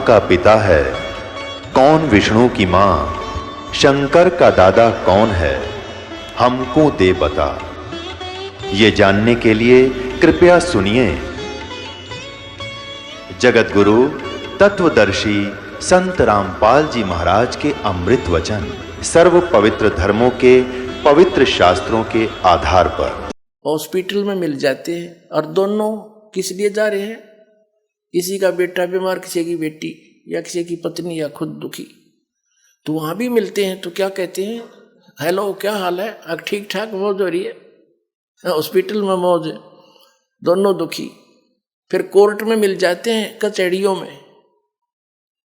का पिता है, कौन विष्णु की मां, शंकर का दादा कौन है, हमको दे बता। ये जानने के लिए कृपया सुनिए। जगत गुरु तत्वदर्शी संत रामपाल जी महाराज के अमृत वचन सर्व पवित्र धर्मों के पवित्र शास्त्रों के आधार पर हॉस्पिटल में मिल जाते हैं। और दोनों किस लिए जा रहे हैं? किसी का बेटा बीमार, किसी की बेटी, या किसी की पत्नी, या खुद दुखी, तो वहां भी मिलते हैं। तो क्या कहते हैं? हेलो, क्या हाल है? अब ठीक ठाक, मौज हो रही है? हॉस्पिटल में मौज है, दोनों दुखी। फिर कोर्ट में मिल जाते हैं, कचहरियों में,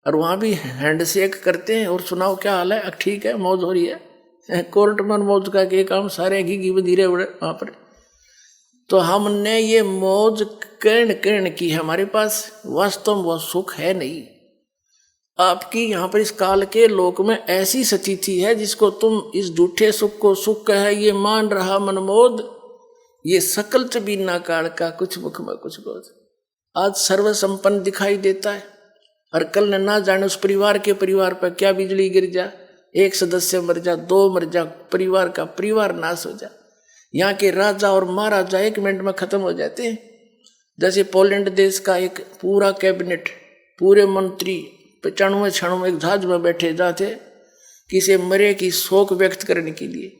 और वहां भी हैंडशेक करते हैं और सुनाओ क्या हाल है? अब ठीक है, मौज हो रही है। कोर्ट में मौज का के काम सारे घी बधीरे उड़े वहां पर। तो हमने ये मौज कर्ण कर्ण की है हमारे पास, वास्तव में वो सुख है नहीं। आपकी यहाँ पर इस काल के लोक में ऐसी स्थिति है जिसको तुम इस झूठे सुख को सुख है ये मान रहा मनमोद, ये सकल च बिना काल का कुछ मुख में कुछ बोध। आज सर्व संपन्न दिखाई देता है, और कल न जाने उस परिवार के परिवार पर क्या बिजली गिर जा, एक सदस्य मर जा, दो मर जा, परिवार का परिवार नाश हो जा। यहाँ के राजा और महाराजा 1 मिनट में खत्म हो जाते हैं। जैसे पोलैंड देश का एक पूरा कैबिनेट, पूरे मंत्री 95 क्षणों में एक जहाज में बैठे जाते किसी मरे की शोक व्यक्त करने के लिए,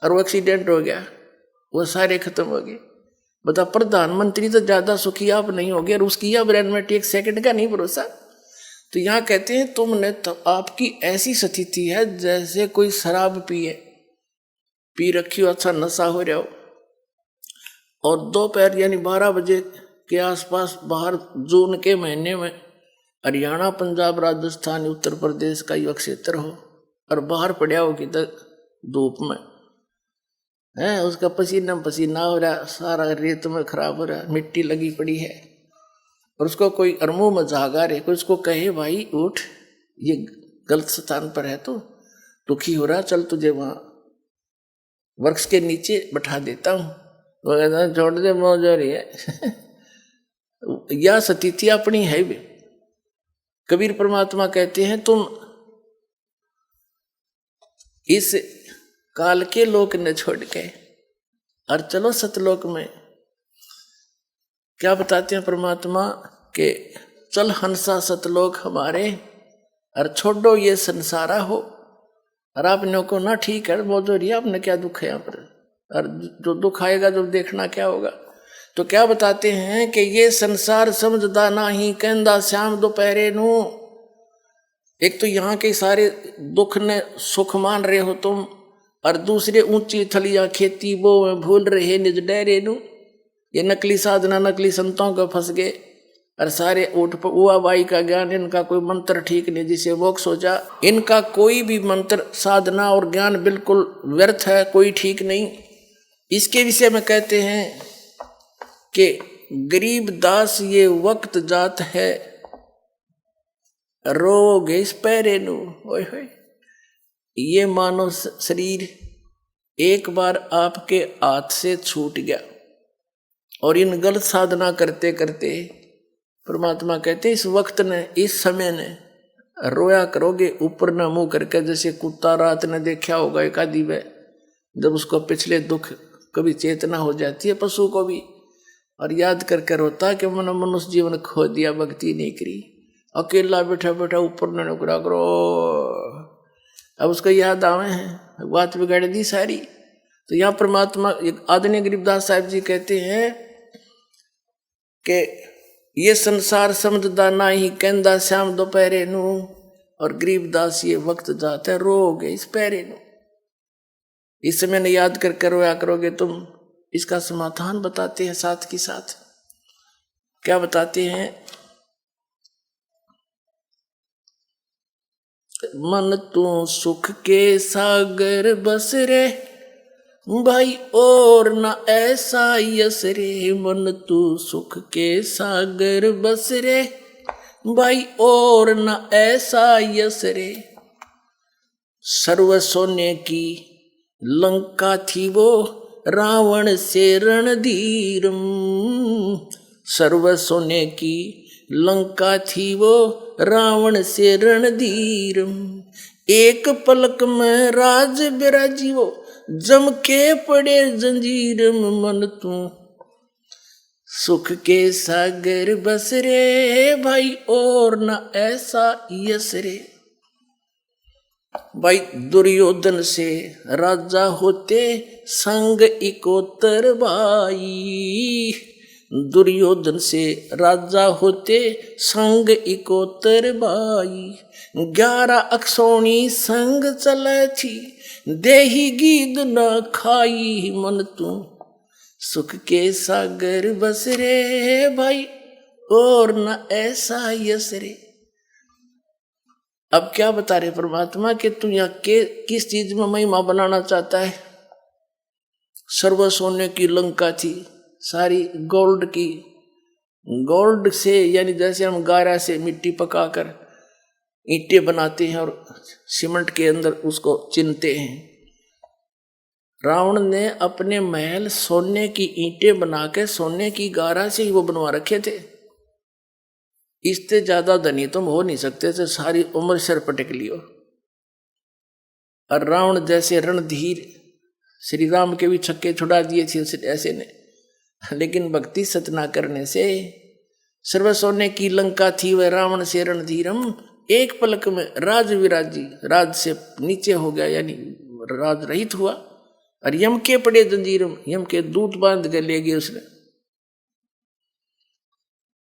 और वो एक्सीडेंट हो गया, वो सारे खत्म हो गए। बता, प्रधानमंत्री तो ज्यादा सुखी आप नहीं हो गए, और उसकी या ब्रेन में 1 सेकंड का नहीं भरोसा। तो यहाँ कहते हैं तुमने तो आपकी ऐसी स्थिति है जैसे कोई शराब पी रखी हो, अच्छा नशा हो रहा हो, और दोपहर यानी 12 बजे के आसपास बाहर जून के महीने में हरियाणा, पंजाब, राजस्थान, उत्तर प्रदेश का युवा क्षेत्र हो, और बाहर पड़ा हो किधर धूप में है, उसका पसीना पसीना हो रहा, सारा रेत में खराब हो रहा, मिट्टी लगी पड़ी है, और उसको कोई अरमू में जागा रहे, कोई उसको कहे भाई उठ, ये गलत स्थान पर है, तो दुखी हो रहा, चल तुझे वहां वृक्ष के नीचे बैठा देता हूं। वो कहता छोड़ दे, मौज हो रही है। यह स्थिति अपनी है भी। कबीर परमात्मा कहते हैं तुम इस काल के लोक ने छोड़ के और चलो सतलोक में। क्या बताते हैं परमात्मा के चल हंसा सतलोक हमारे, और छोड़ो ये संसारा हो। और आपने को ना ठीक है, मौज हो रही है, आपने क्या दुख है यहाँ पर, और जो दुख आएगा जो देखना क्या होगा। तो क्या बताते हैं कि ये संसार समझदा नाही कहंदा श्याम दोपहरे नू। एक तो यहाँ के सारे दुख ने सुख मान रहे हो तुम, और दूसरे ऊंची थलियां खेती वो में भूल रहे निज डेरे नू। ये नकली साधना, नकली संतों को फंस गए, और सारे ऊट पर उआ बाई का ज्ञान, इनका कोई मंत्र ठीक नहीं जिसे मोक्ष हो जा। इनका कोई भी मंत्र, साधना और ज्ञान बिल्कुल व्यर्थ है, कोई ठीक नहीं। इसके विषय में कहते हैं कि गरीब दास ये वक्त जात है, रोगे इस पैरे नू। ओए होए, ये मानव शरीर एक बार आपके हाथ से छूट गया, और इन गलत साधना करते करते परमात्मा कहते इस वक्त ने, इस समय ने रोया करोगे ऊपर न मुंह करके, जैसे कुत्ता रात ने देखा होगा एक आदि में, जब उसको पिछले दुख कभी चेतना हो जाती है पशु को भी, और याद करके रोता कि मैंने मनुष्य जीवन खो दिया, भक्ति नहीं करी, अकेला बैठा बैठा ऊपर न नुकरा करो। अब उसको याद आवे हैं, बात बिगाड़ दी सारी। तो यहाँ परमात्मा आदरणीय गरीबदास साहब जी कहते हैं कि ये संसार समझदा नाही कहंदा श्याम दोपहरे नू, और गरीबदास ये वक्त जाता है रोगे इस पैरे नू। इस समय ने याद करके रोया करोगे तुम। इसका समाधान बताते हैं साथ के साथ। क्या बताते हैं? मन तू सुख के सागर बस रे भाई, और न ऐसा यस रे। मन तू सुख के सागर बस रे भाई, और न ऐसा यस रे। सर्व सोने की लंका थी वो, रावण से रणधीर। सर्व सोने की लंका थी वो रावण से रणधीरम, एक पलक में राज बिराजी वो जम के पड़े जंजीरम। मन तू सुख के सागर बस रे भाई, और न ऐसा यस रे। भाई दुर्योधन से राजा होते संग इकोतर भाई, दुर्योधन से राजा होते संग इकोतर भाई। 11 अक्षौणी संग चले थी, देही गीद न खाई। मन तू सुख के सागर बस रे भाई, और न ऐसा यस रे। अब क्या बता रहे परमात्मा कि तू यहाँ के किस चीज में महिमा बनाना चाहता है। सर्व सोने की लंका थी, सारी गोल्ड की, गोल्ड से यानी जैसे हम गारा से मिट्टी पकाकर ईंटें बनाते हैं और सीमेंट के अंदर उसको चिनते हैं। रावण ने अपने महल सोने की ईंटें बना के सोने की गारा से ही वो बनवा रखे थे। इससे ज्यादा धनी तुम हो नहीं सकते थे, सारी उम्र सिर पटक लियो। और रावण जैसे रणधीर, श्री राम के भी छक्के छुड़ा दिए थे ऐसे ने, लेकिन भक्ति सत ना करने से सर्व सोने की लंका थी वह रावण से रणधीरम, एक पलक में राज विराजी, राज से नीचे हो गया यानी राज रहित हुआ। और यम के पड़े जंजीरम, यम के दूत बांध के ले गए उसने।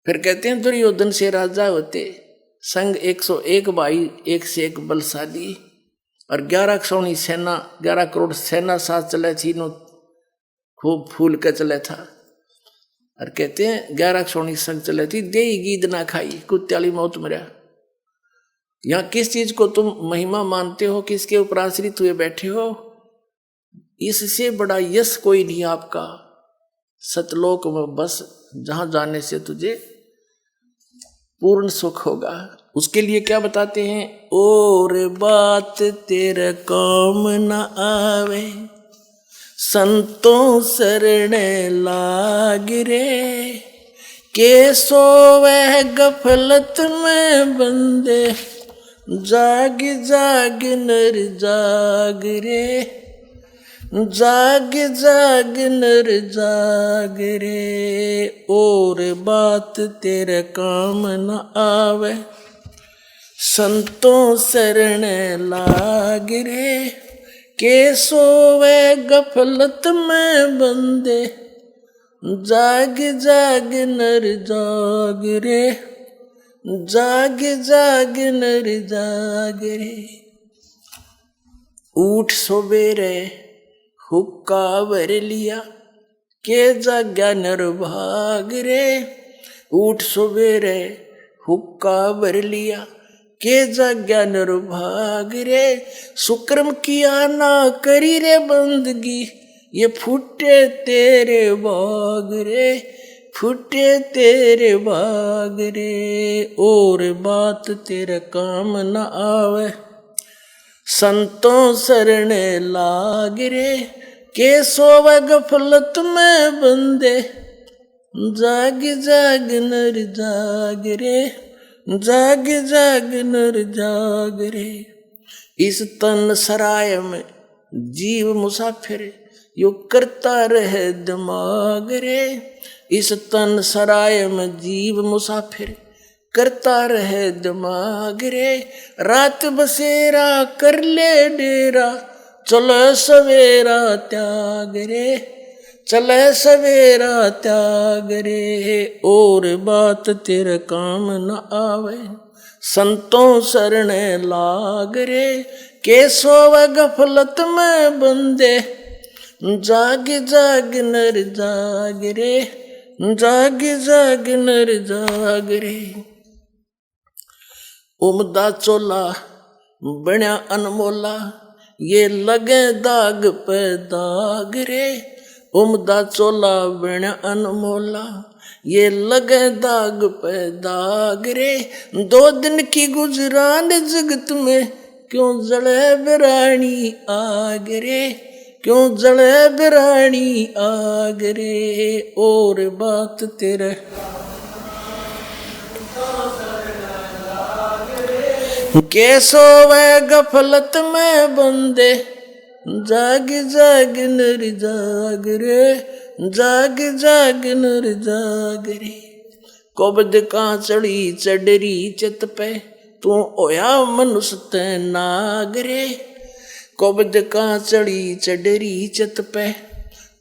फिर कहते हैं दुर्योधन से राजा होते संग 101 भाई, एक से एक बलशाली। और 11 अक्षौणी सेना, 11 करोड़ सेना साथ चले थी, नो खूब फूल के चले था। और कहते हैं 11 अक्षौणी संग चले थी, दे गीद ना खाई, कुत्याली मौत मरा। यहाँ किस चीज को तुम महिमा मानते हो, किसके ऊपर आश्रित हुए बैठे हो, इससे बड़ा यश कोई नहीं आपका। सतलोक में बस, जहां जाने से तुझे पूर्ण सुख होगा। उसके लिए क्या बताते हैं, और बात तेरे काम न आवे, संतों शरण लाग रे। के सोवे गफलत में बंदे, जाग जाग नर जाग रे, जाग जाग नर जाग रे। और बात तेरे काम न आवे, संतों शरण लाग रे। के सोवे गफलत में बंदे, जाग जाग नर जाग रे, जाग जाग नर जाग रे। उठ सवेरे हुक्का भर लिया, के जाग्या नर भाग रे। उठ सवेरे हुक्का भर लिया, के जाग्या नर भाग रे। सुक्रम किया ना करी रे बंदगी, ये फूटे तेरे बाग रे, फूटे तेरे बाग रे। और बात तेरे काम न आवे, संतों शरण लाग रे। के सोवे गफलत में बंदे, जाग जाग नर जाग रे, जाग जाग नर जाग रे। इस तन सराय में जीव मुसाफिर, यो करता रहे दिमाग रे। इस तन सराय में जीव मुसाफिर, करता रहे दिमाग रे। रात बसेरा कर ले डेरा, चलो सवेरा त्याग रे, चले सवेरा त्याग रे। और बात तेरे काम न आवे, संतों शरण लाग रे। के सोवे गफलत में बंदे, जाग जाग नर जाग रे, जाग जाग नर जाग रे। उमदा चोला बण्या अनमोला, ये लगे दाग पे दाग रे। उमदा चोला बण्या अनमोला, ये लगे दाग पे दाग रे। 2 दिन की गुजरान जगत में, क्यों जले बिरानी आग रे, क्यों जले बिरानी आग रे। और बात तेरे कैसो वह गफलत में बंदे, जाग जाग नर जाग रे, जाग जाग नर जाग रे। कोबद का चढ़ी चडरी चित पे, तू ओया मनुष्य ते नाग रे। कोबद का चढ़ी चडरी चित पे,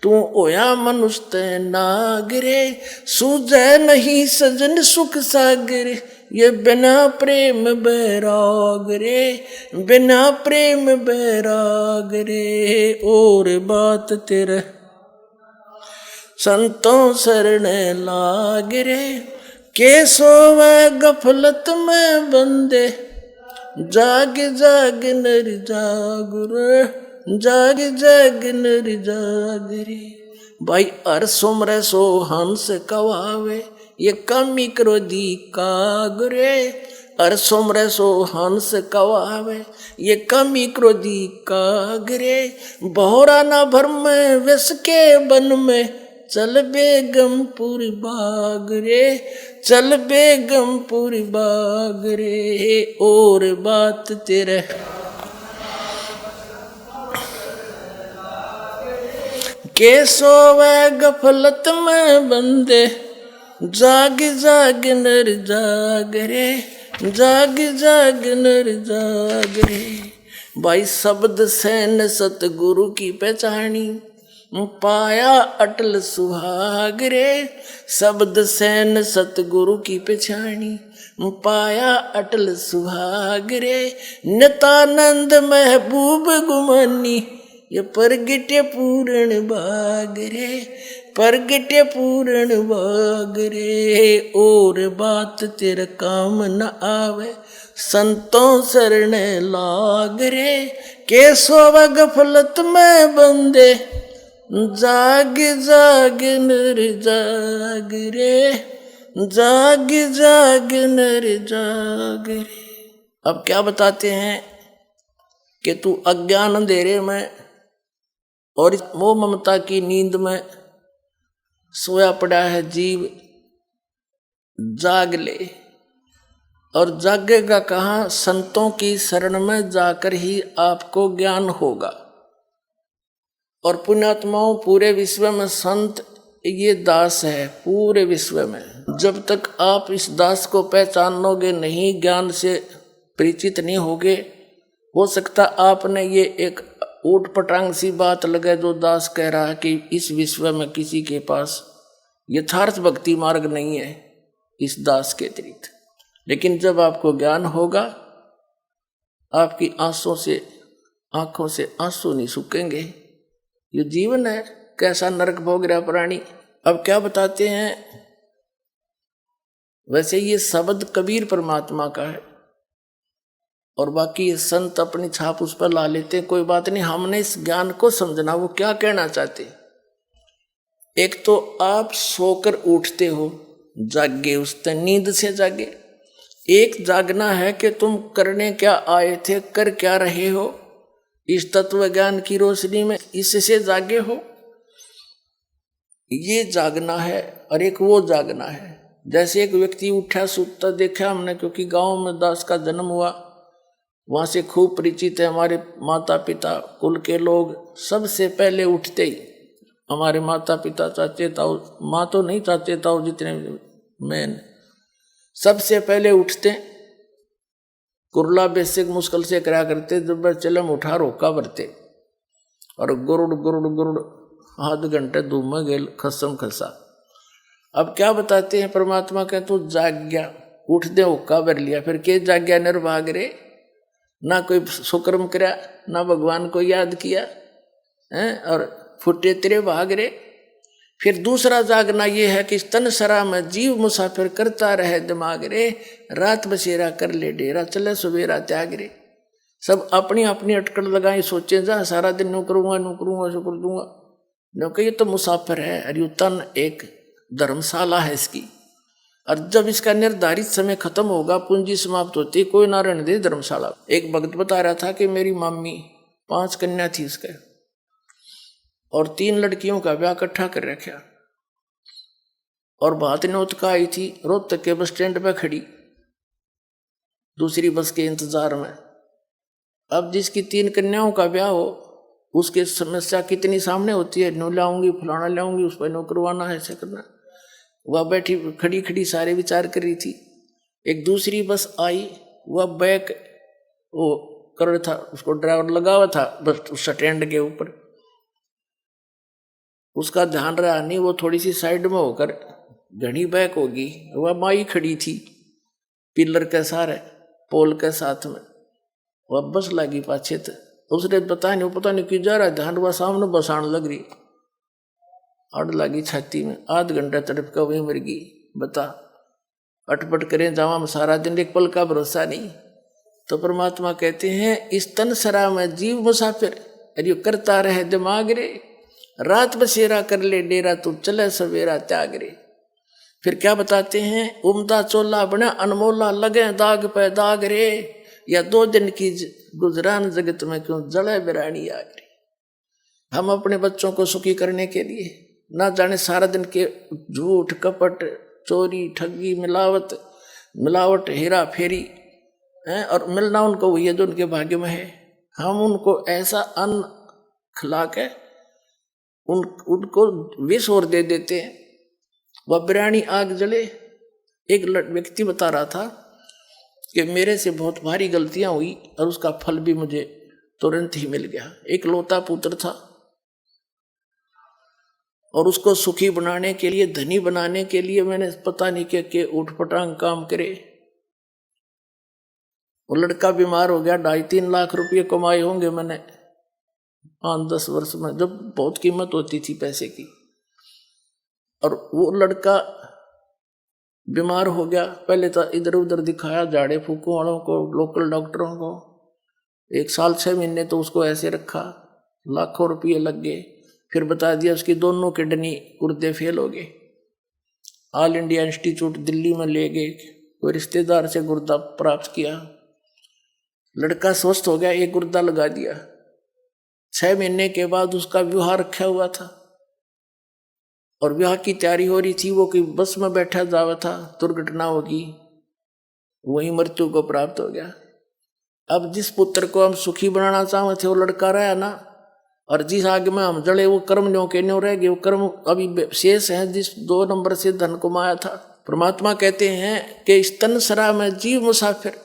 तू ओया मनुष्य ते नाग रे। सूझे नहीं सजन सुख सागर, ये बिना प्रेम बैराग रे, बिना प्रेम बैराग रे। और बात तेरे संतों शरण लाग रे। कैसो वह गफलत में बंदे, जाग जाग नर जाग रे, जाग जाग नर जाग रे। भाई हर सुमर सो हंस कवावे, ये कमी क्रोधी काग रे। हर सुमर सो हंस कवावे, ये कमी क्रोधी काग रे। बहुरा न भर में विष के वन में, चल बेगमपुर बाग रे, चल बेगमपुर बाग रे। और बात तेरे कैसो वह गफलत में बंदे, जाग जाग नर जाग रे, जाग जाग नर जाग रे। भाई शब्द सैन सतगुरु की पहचानी, पाया अटल सुहाग रे। शब्द सैन सतगुरु की पहचानी, पाया अटल सुहाग रे। नितानंद महबूब गुमानी, ये परगटे पूर्ण बाग रे, परगटे पूर्ण बाग रे। और बात तेरे काम न आवे, संतों शरण लाग रे। कैसो वह गफलत में बंदे, जाग जाग नर जाग रे, जाग जाग नर जाग रे। अब क्या बताते हैं कि तू अज्ञान अंधेरे में और मोह ममता की नींद में सोया पड़ा है जीव, जाग ले। और जागेगा कहाँ? संतों की शरण में जाकर ही आपको ज्ञान होगा। और पुण्यात्माओं, पूरे विश्व में संत ये दास है, पूरे विश्व में। जब तक आप इस दास को पहचानोगे नहीं, ज्ञान से परिचित नहीं होगे, हो सकता आपने ये एक ऊट पटांग सी बात लगे जो दास कह रहा है कि इस विश्व में किसी के पास यथार्थ भक्ति मार्ग नहीं है इस दास के अतिरिक्त। लेकिन जब आपको ज्ञान होगा, आपकी आंखों से आंसू नहीं सूखेंगे। ये जीवन है, कैसा नरक भोग रहा प्राणी। अब क्या बताते हैं, वैसे ये शब्द कबीर परमात्मा का है और बाकी ये संत अपनी छाप उस पर ला लेते। कोई बात नहीं, हमने इस ज्ञान को समझना वो क्या कहना चाहते। एक तो आप सोकर उठते हो, जागे, उस नींद से जागे। एक जागना है कि तुम करने क्या आए थे, कर क्या रहे हो इस तत्व ज्ञान की रोशनी में, इससे जागे हो, ये जागना है। और एक वो जागना है, जैसे एक व्यक्ति उठा सुता देखा हमने, क्योंकि गांव में दास का जन्म हुआ, वहाँ से खूब परिचित है। हमारे माता पिता कुल के लोग सबसे पहले उठते ही, हमारे माता पिता चाचे ताऊ, माँ तो नहीं चाचे ताऊ जितने मैन, सबसे पहले उठते। कुरला बेसिक मुश्किल से करा करते, जब चलम उठा रोका भरते और गुरुड़ गुरुड़ गुरुड़ आध घंटे धूम में गेल खसम खसा। अब क्या बताते हैं परमात्मा के, तू जाग गया, उठ दे हुक्का भर लिया, फिर के जाग गया निर्भाग रे, ना कोई सुकर्म करा, ना भगवान को याद किया है, और फुटे तेरे भाग रे। फिर दूसरा जागना ये है कि तन सरा में जीव मुसाफिर करता रहे दिमाग रे, रात बसेरा कर ले डेरा, चले सवेरा त्याग रे। सब अपनी अपनी अटकड़ लगाए, सोचे जा सारा दिन नो करूंगा नो करूंगा सो कर दूंगा, क्योंकि ये तो मुसाफिर है। और ये तन एक धर्मशाला है इसकी, और जब इसका निर्धारित समय खत्म होगा, पूंजी समाप्त होती, कोई ना रहने दे धर्मशाला। एक भक्त बता रहा था कि मेरी मम्मी 5 कन्या थी इसके, और 3 लड़कियों का ब्याह इकट्ठा कर रखा, और बात नौत का आई थी, रोहतक के बस स्टैंड पे खड़ी। दूसरी बस के इंतजार में। अब जिसकी 3 कन्याओं का ब्याह हो, उसकी समस्या कितनी सामने होती है, नो लाऊंगी, फलाना लाऊंगी, उस पर नो करवाना है, ऐसे करना। वह बैठी खड़ी खड़ी सारे विचार कर रही थी। एक दूसरी बस आई, वह बैक वो कर रहा था, उसको ड्राइवर लगा हुआ था बस उस स्टैंड के ऊपर। उसका ध्यान रहा नहीं, वो थोड़ी सी साइड में होकर घनी बैक होगी। वह माई खड़ी थी पिलर के सारे पोल के साथ में, वह बस लगी पाछे थे। उसने पता नहीं क्यों जा रहा ध्यान, वह सामने बस आने लग रही, अड़ लगी छाती में। आध घंटा तड़प का वही मर गई। बता, अटपट करें जावा में सारा दिन, एक पल का भरोसा नहीं। तो परमात्मा कहते हैं इस तन सरा में जीव मुसाफिर, अरे करता रहे दिमाग रे, रात बसेरा कर ले डेरा, तू चले सवेरा त्याग रे। फिर क्या बताते हैं, उमदा चोला बना अनमोला, लगे दाग पे दाग रे, या 2 दिन की गुजरान जगत में क्यों जड़े बिरानी आग रे। हम अपने बच्चों को सुखी करने के लिए ना जाने सारा दिन के झूठ कपट चोरी ठगी मिलावट हेरा फेरी है, और मिलना उनको वही है जो उनके भाग्य में है। हम उनको ऐसा अन्न खिला के उनको विष और दे देते हैं, वह बिरानी आग जले। एक व्यक्ति बता रहा था कि मेरे से बहुत भारी गलतियां हुई और उसका फल भी मुझे तुरंत ही मिल गया। एक लौता पुत्र था और उसको सुखी बनाने के लिए, धनी बनाने के लिए मैंने पता नहीं के उठपटांग काम करे। वो लड़का बीमार हो गया, 2.5-3 लाख रुपये कमाए होंगे मैंने 5-10 वर्ष में, जब बहुत कीमत होती थी पैसे की। और वो लड़का बीमार हो गया। पहले तो इधर उधर दिखाया, झाड़े फूकों वालों को, लोकल डॉक्टरों को। 1 साल 6 महीने तो उसको ऐसे रखा, लाखों रुपये लग गए। फिर बता दिया उसकी दोनों किडनी गुर्दे फेल हो गए। ऑल इंडिया इंस्टीट्यूट दिल्ली में ले गए, कोई रिश्तेदार से गुर्दा प्राप्त किया। लड़का स्वस्थ हो गया, एक गुर्दा लगा दिया। 6 महीने के बाद उसका विवाह रखा हुआ था और विवाह की तैयारी हो रही थी। वो कि बस में बैठा जावा था, दुर्घटना होगी, वही मृत्यु को प्राप्त हो गया। अब जिस पुत्र को हम सुखी बनाना चाहते थे वो लड़का रहा ना, और जिस आग में हम जड़े वो कर्म न्यों के न्यों रह गए। वो कर्म अभी शेष है जिस 2 नंबर से धन कमाया था। परमात्मा कहते हैं कि इस तन सरा में जीव मुसाफिर,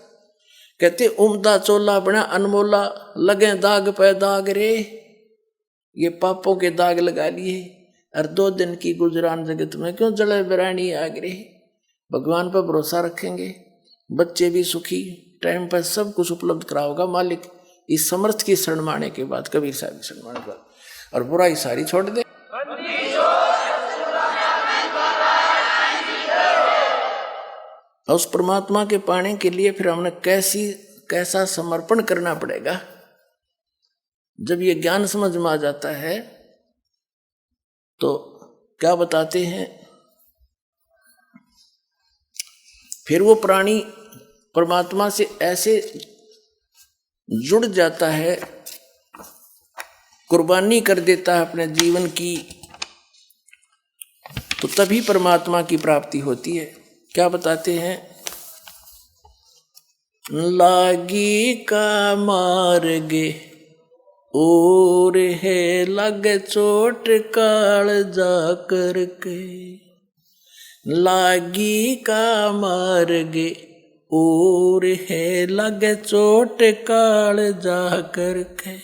कहते उमदा चोला बना अनमोला, लगे दाग पे दाग रे। ये पापों के दाग लगा लिए और 2 दिन की गुजरान जगत में क्यों जले बिरानी आग रे। भगवान पर भरोसा रखेंगे, बच्चे भी सुखी, टाइम पर सब कुछ उपलब्ध कराओगा मालिक। इस समर्थ की शरण माने के बाद, कबीर साहब की शरण माने के बाद, और बुराई सारी छोड़ दे। उस परमात्मा के पाने के लिए फिर हमने कैसा समर्पण करना पड़ेगा। जब ये ज्ञान समझ में आ जाता है तो क्या बताते हैं, फिर वो प्राणी परमात्मा से ऐसे जुड़ जाता है, कुर्बानी कर देता है अपने जीवन की, तो तभी परमात्मा की प्राप्ति होती है। क्या बताते हैं, लागी का मार्गे और है लगे चोट काल जा करके, लागी का मार्गे और है लगे चोट काल जा करके,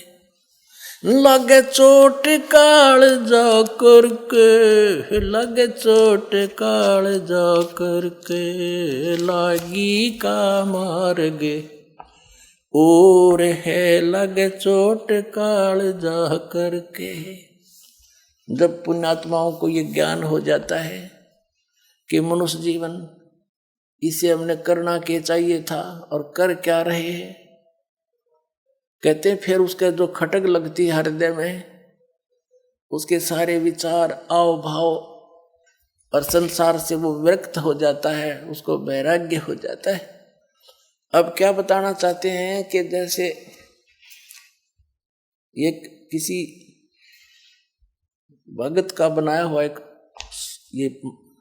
लगे चोट काल जा करके, लगे चोट काल जा करके, लागी का मार्गे और है लगे चोट काल जा करके। जब पुण्यात्माओं को ये ज्ञान हो जाता है कि मनुष्य जीवन इसे हमने करना क्या चाहिए था और कर क्या रहे हैं, कहते हैं फिर उसके जो खटक लगती है हृदय में, उसके सारे विचार आव भाव और संसार से वो विरक्त हो जाता है, उसको वैराग्य हो जाता है। अब क्या बताना चाहते हैं कि जैसे ये किसी भगत का बनाया हुआ एक ये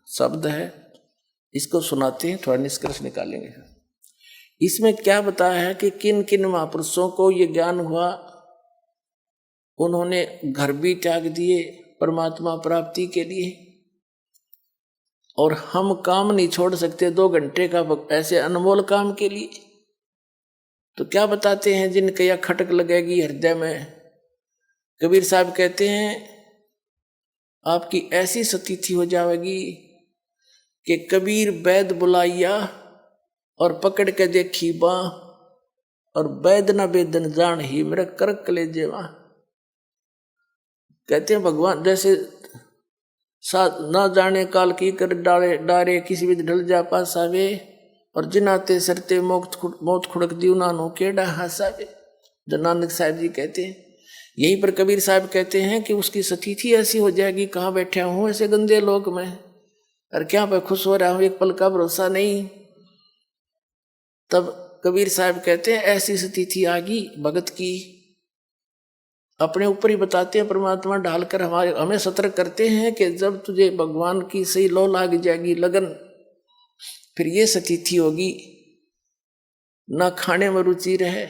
शब्द है, इसको सुनाते हैं, थोड़ा निष्कर्ष निकालेंगे। इसमें क्या बताया है कि किन किन महापुरुषों को ये ज्ञान हुआ, उन्होंने घर भी त्याग दिए परमात्मा प्राप्ति के लिए, और हम काम नहीं छोड़ सकते 2 घंटे का ऐसे अनमोल काम के लिए। तो क्या बताते हैं, जिनके यह खटक लगेगी हृदय में, कबीर साहब कहते हैं आपकी ऐसी स्थिति हो जाएगी कि कबीर वैद बुलाइया और पकड़ के देखी बाँ, और वैद न वेदन जान ही मेरा करक ले जेवा। कहते हैं भगवान जैसे ना जाने काल की कर डाले डारे किसी भी ढल जा पासावे, और जिनाते सरते मौत खुड़क दी उन्होंने केड़ा हासावे। जो नानक साहब जी कहते हैं, यहीं पर कबीर साहब कहते हैं कि उसकी स्थिति ऐसी हो जाएगी, कहाँ बैठा हूँ ऐसे गंदे लोक में, और क्या मैं खुश हो रहा हूँ, एक पल का भरोसा नहीं। तब कबीर साहब कहते हैं ऐसी स्थिति आ गई भगत की, अपने ऊपर ही बताते हैं परमात्मा ढालकर हमें सतर्क करते हैं कि जब तुझे भगवान की सही लो लाग जाएगी लगन, फिर ये स्थिति होगी, ना खाने में रुचि रहे,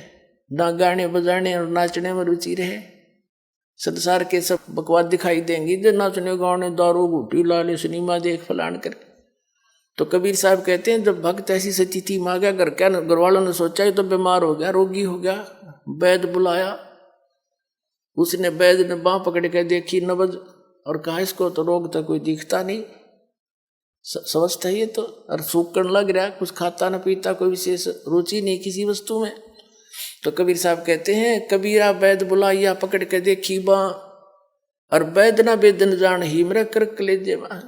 ना गाने बजाने और नाचने में रुचि रहे, संसार के सब बकवास दिखाई देंगी, जो नाचने गाने दारू घूटी लाले सिनेमा देख फलान कर। तो कबीर साहब कहते हैं जब भक्त ऐसी स्थिति में आ गया, घर वालों ने सोचा तो बीमार हो गया, रोगी हो गया, वैद बुलाया, उसने वैद ने बाँ पकड़ के देखी नबज, और कहा इसको तो रोग तो कोई दिखता नहीं, समझता ही है तो, और सूखने लग रहा, कुछ खाता न पीता, कोई विशेष रुचि नहीं किसी वस्तु में। तो कबीर साहब कहते हैं कबीरा वैद बुलाइया पकड़ के देखी बाँ, और वैद न वेदन जान ही मेरा करक ले जेवा।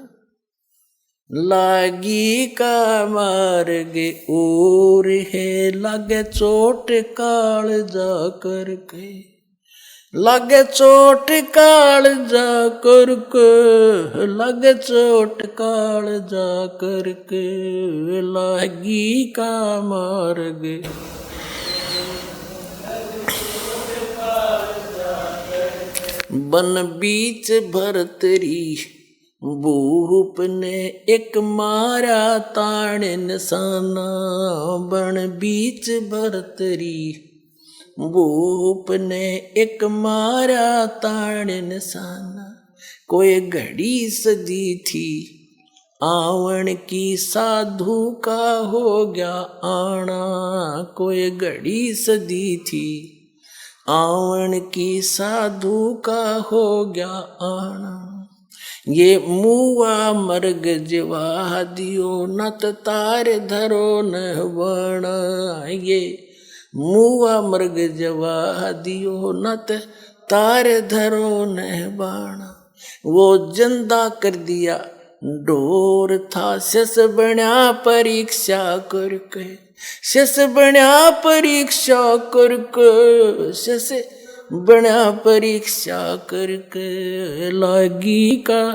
लागी का मार्गे और है लागे चोट काल जा करके, लागे चोट काल जा करके, लागे चोट काल जा करके, लागी का मार्गे। बन बीच भरतरी भूप ने एक मारा ताण निशाना, बन बीच भरतरी भूप ने एक मारा ताण निशाना। कोई घड़ी सदी थी आवन की साधु का हो गया आना, कोई घड़ी सदी थी आवन की साधु का हो गया आना। ये मुआ मर्ग जवा दियो नत तार धरो न बना, ये मुआ मर्ग जवा दियो नत तार धरो न बाणा। वो जिंदा कर दिया डोर था शस बना परीक्षा करके, शस बना परीक्षा करके, शस बना परीक्षा करके, लागी का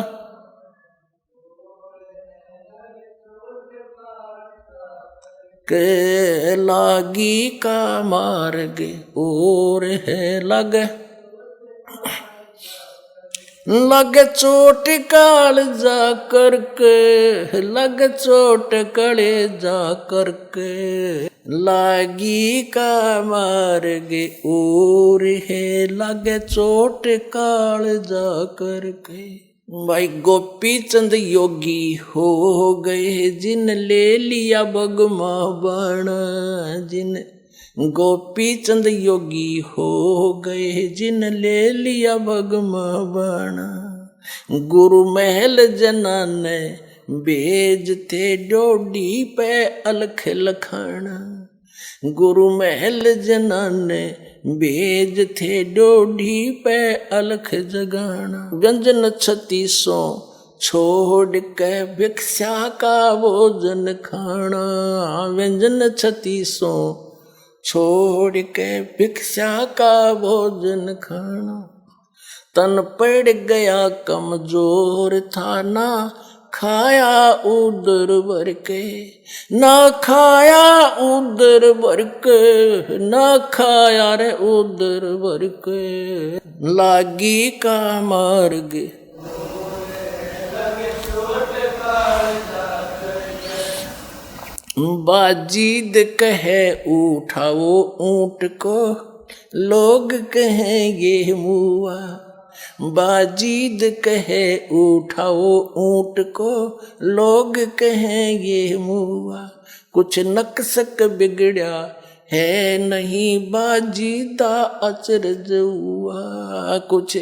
के लागी का मार्ग और है लग, लग चोट काल जा करके, लग चोट कले जा करके, लागी का मार्ग और है लग चोट काल जा करके। भाई गोपी चंद योगी हो गए जिन ले लिया बगमा बना, जिन गोपी चंद योगी हो गए जिन ले लिया बगमा बना। गुरु महल जना ने बेज थे डोडी पे अलख लखाना, गुरु महल जना ने बेज थे डोडी पे अलख जगाना। व्यंजन 3600 छोड़ के भिक्षा का भोजन खाना, व्यंजन 3600 छोड़ के भिक्षा का भोजन खाना। तन पड़ गया कमजोर था ना खाया उदर भर के, ना खाया उदर भर के, ना खाया रे उदर भर के, लागी का मार्ग बाजीद कहे उठाओ ऊंट को, लोग कहें ये मुआ। बाजीद कहे उठाओ ऊंट को, लोग कहें ये मुआ। कुछ नक्सक बिगड़ा है नहीं, बाजीदा अचरज हुआ। कुछ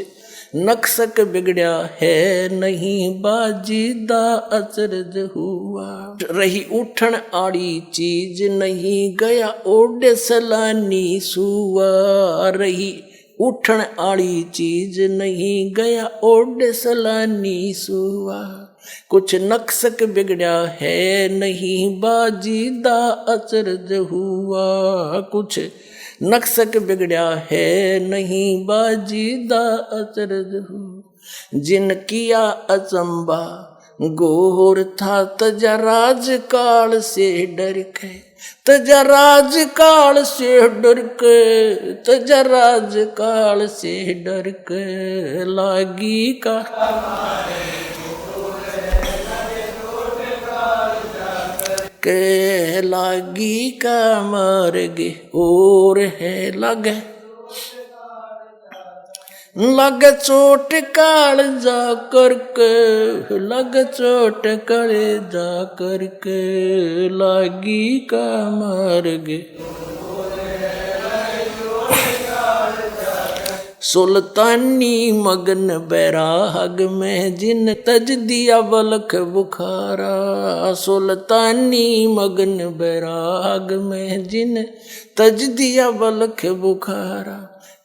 नक्सक बिगड़ा है नहीं, बाजीदा अचरज हुआ। रही उठन आड़ी चीज नहीं, गया ओडे सलानी सुआ। रही उठन आड़ी चीज नहीं, गया ओडे सलानी सुआ। कुछ नक्सक बिगड़ा है नहीं, बाजीदा अचरज हुआ। कुछ नक्सक बिगड़ा है नहीं, बाजीदा अचरज हुआ। जिन किया अचंबा गोर था, तजा राज काल से डर के। तजा राज काल से डर के, तजा राज काल से डर के। लागी का के लागी का मार्गे और है लगे। लग चोट काल जा करके, लग चोट काले जा करके। लागी का मार्गे सुल्तानी मगन बैराग में, जिन तज दिया बलख बुखारा। सुल्तानी मगन बैराग में, जिन तज दिया बलख बुखारा।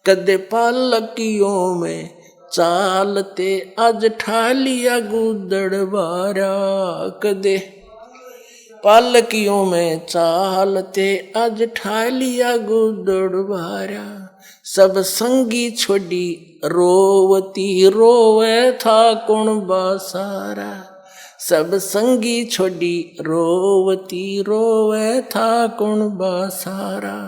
कदे पालकियों में चालते, आज ठालिया गुदड़ बारा। कदे पालकियों में चालते, आज ठालिया गुदड़ बारा। सब संगी छोड़ी रोवती, रोवे था कौन बासारा। सब संगी छोड़ी रोवती, रोवे था कौन बासारा।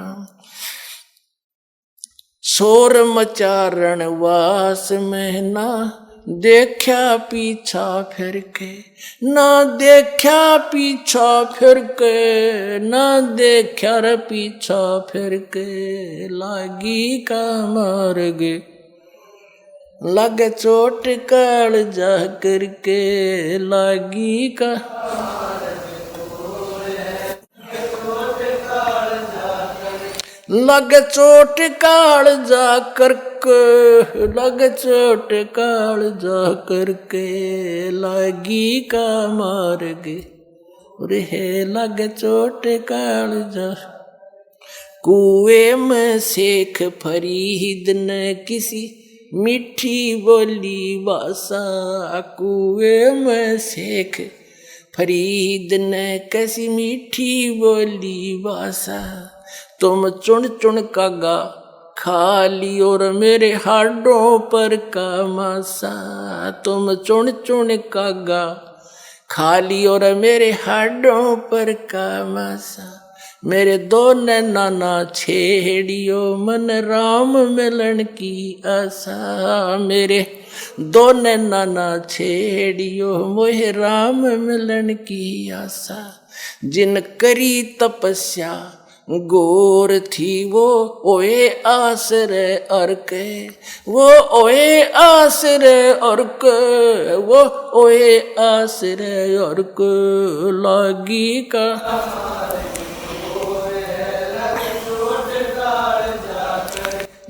शोर मचारण वास में ना, देखा पीछा फिर के। ना देखा पीछा फिर के, ना देखा रे पीछा फिर के। लागी का मार्गे लगे चोट काल जा करके। लागी का लग चोट काल जा करके, लग चोट काल जा करके। लागी का मार्गे रे लग चोट काल जा। कुएं में शेख फरीद ने किसी मीठी बोली भाषा। कुएं में शेख फरीद ने कैसी मीठी बोली भाषा। तुम चुन चुन कागा खा लियो और मेरे हाडों पर का मासा। तुम चुन चुन कागा खा लियो और मेरे हाडों पर का मासा। मेरे दो नाना छेड़ियो, मन राम मिलन की आशा। मेरे दो नाना छेड़ियो, मोहे राम मिलन की आशा। जिन करी तपस्या गोर थी, वो ओए आसरे अर्के। वो ओए आसरे अर्के, वो ओए आसरे अर्के। लागी का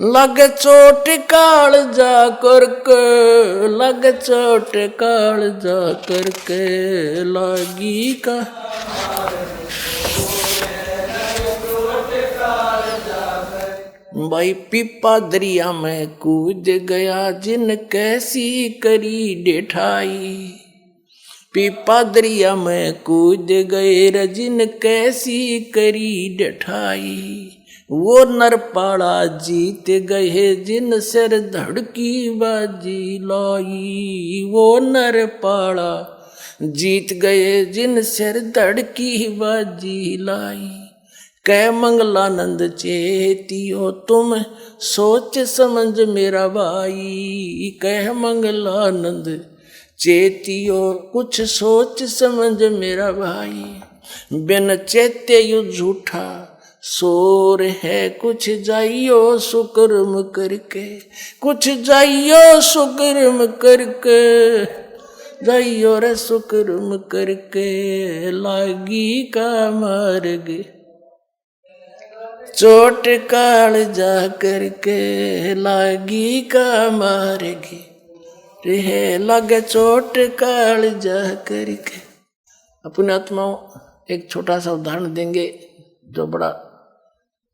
लग चोट काल जा करके। लग चोट काल जा करके। लागी का भाई पीपा दरिया में कूद गया, जिन कैसी करी डेठाई। पीपा दरिया में कूद गए रे, जिन कैसी करी डेठाई। वो नरपाड़ा जीत गए, जिन सिर धड़की बाजी लाई। वो नरपाड़ा जीत गए, जिन सिर धड़की बाजी लाई। कै मंगलानंद चेतियो तुम सोच समझ मेरा भाई। कह मंगलानंद चेतियो कुछ सोच समझ मेरा भाई। बिन चेते यु झूठा शोर है, कुछ जाइयो सुकर्म करके, कुछ जाइयो सुकर्म करके, जाइयो रे सुकर्म करके, लागी का मार्ग चोट काल जा करके, लागी का मार्ग रे लगे चोट काल जा करके। अपने आत्माओं एक छोटा सा उदाहरण देंगे जो बड़ा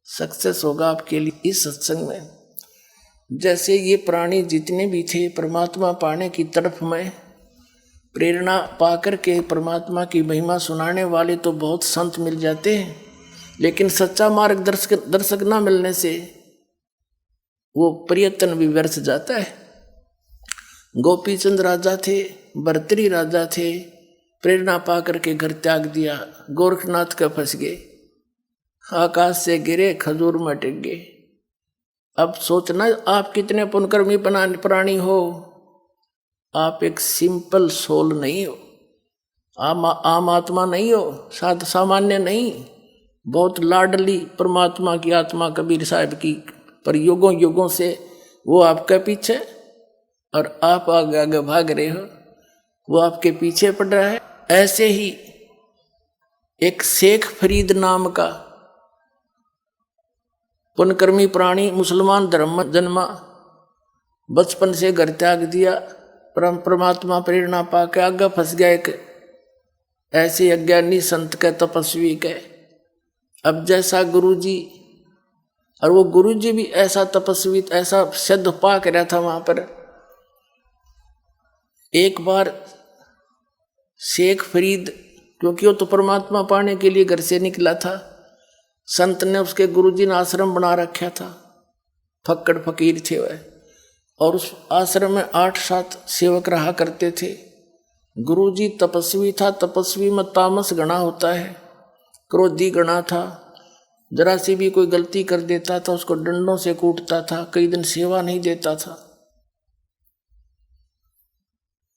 सक्सेस होगा आपके लिए इस सत्संग में। जैसे ये प्राणी जितने भी थे परमात्मा पाने की तरफ में प्रेरणा पाकर के परमात्मा की महिमा सुनाने वाले तो बहुत संत मिल जाते हैं, लेकिन सच्चा मार्गदर्शक न मिलने से वो प्रयत्न भी व्यर्थ जाता है। गोपीचंद राजा थे, भर्तृहरि राजा थे, प्रेरणा पाकर के घर त्याग दिया, गोरखनाथ का फंस गए, आकाश से गिरे खजूर में टिक गए। अब सोचना आप कितने पुण्यकर्मी प्राणी हो, आप एक सिंपल सोल नहीं हो, आम आत्मा नहीं हो, सामान्य नहीं, बहुत लाडली परमात्मा की आत्मा कबीर साहब की, पर युगों युगों से वो आपके पीछे और आप आगे आगे भाग रहे हो, वो आपके पीछे पड़ रहा है। ऐसे ही एक शेख फरीद नाम का पुण्यकर्मी प्राणी मुसलमान धर्म में जन्मा, बचपन से घर त्याग दिया, परमात्मा प्रेरणा पाके आगे फंस गया एक ऐसे अज्ञानी संत के तपस्वी के। अब जैसा गुरुजी, और वो गुरुजी भी ऐसा तपस्वी, ऐसा सिद्ध पाक रहा था वहां पर। एक बार शेख फरीद, क्योंकि वो तो परमात्मा पाने के लिए घर से निकला था, संत ने उसके गुरुजी ने आश्रम बना रखा था, फक्कड़ फकीर थे वह, और उस आश्रम में 8-7 सेवक रहा करते थे। गुरुजी तपस्वी था, तपस्वी में तामस गणा होता है, क्रोधी गणा था, जरा सी भी कोई गलती कर देता था उसको डंडों से कूटता था, कई दिन सेवा नहीं देता था।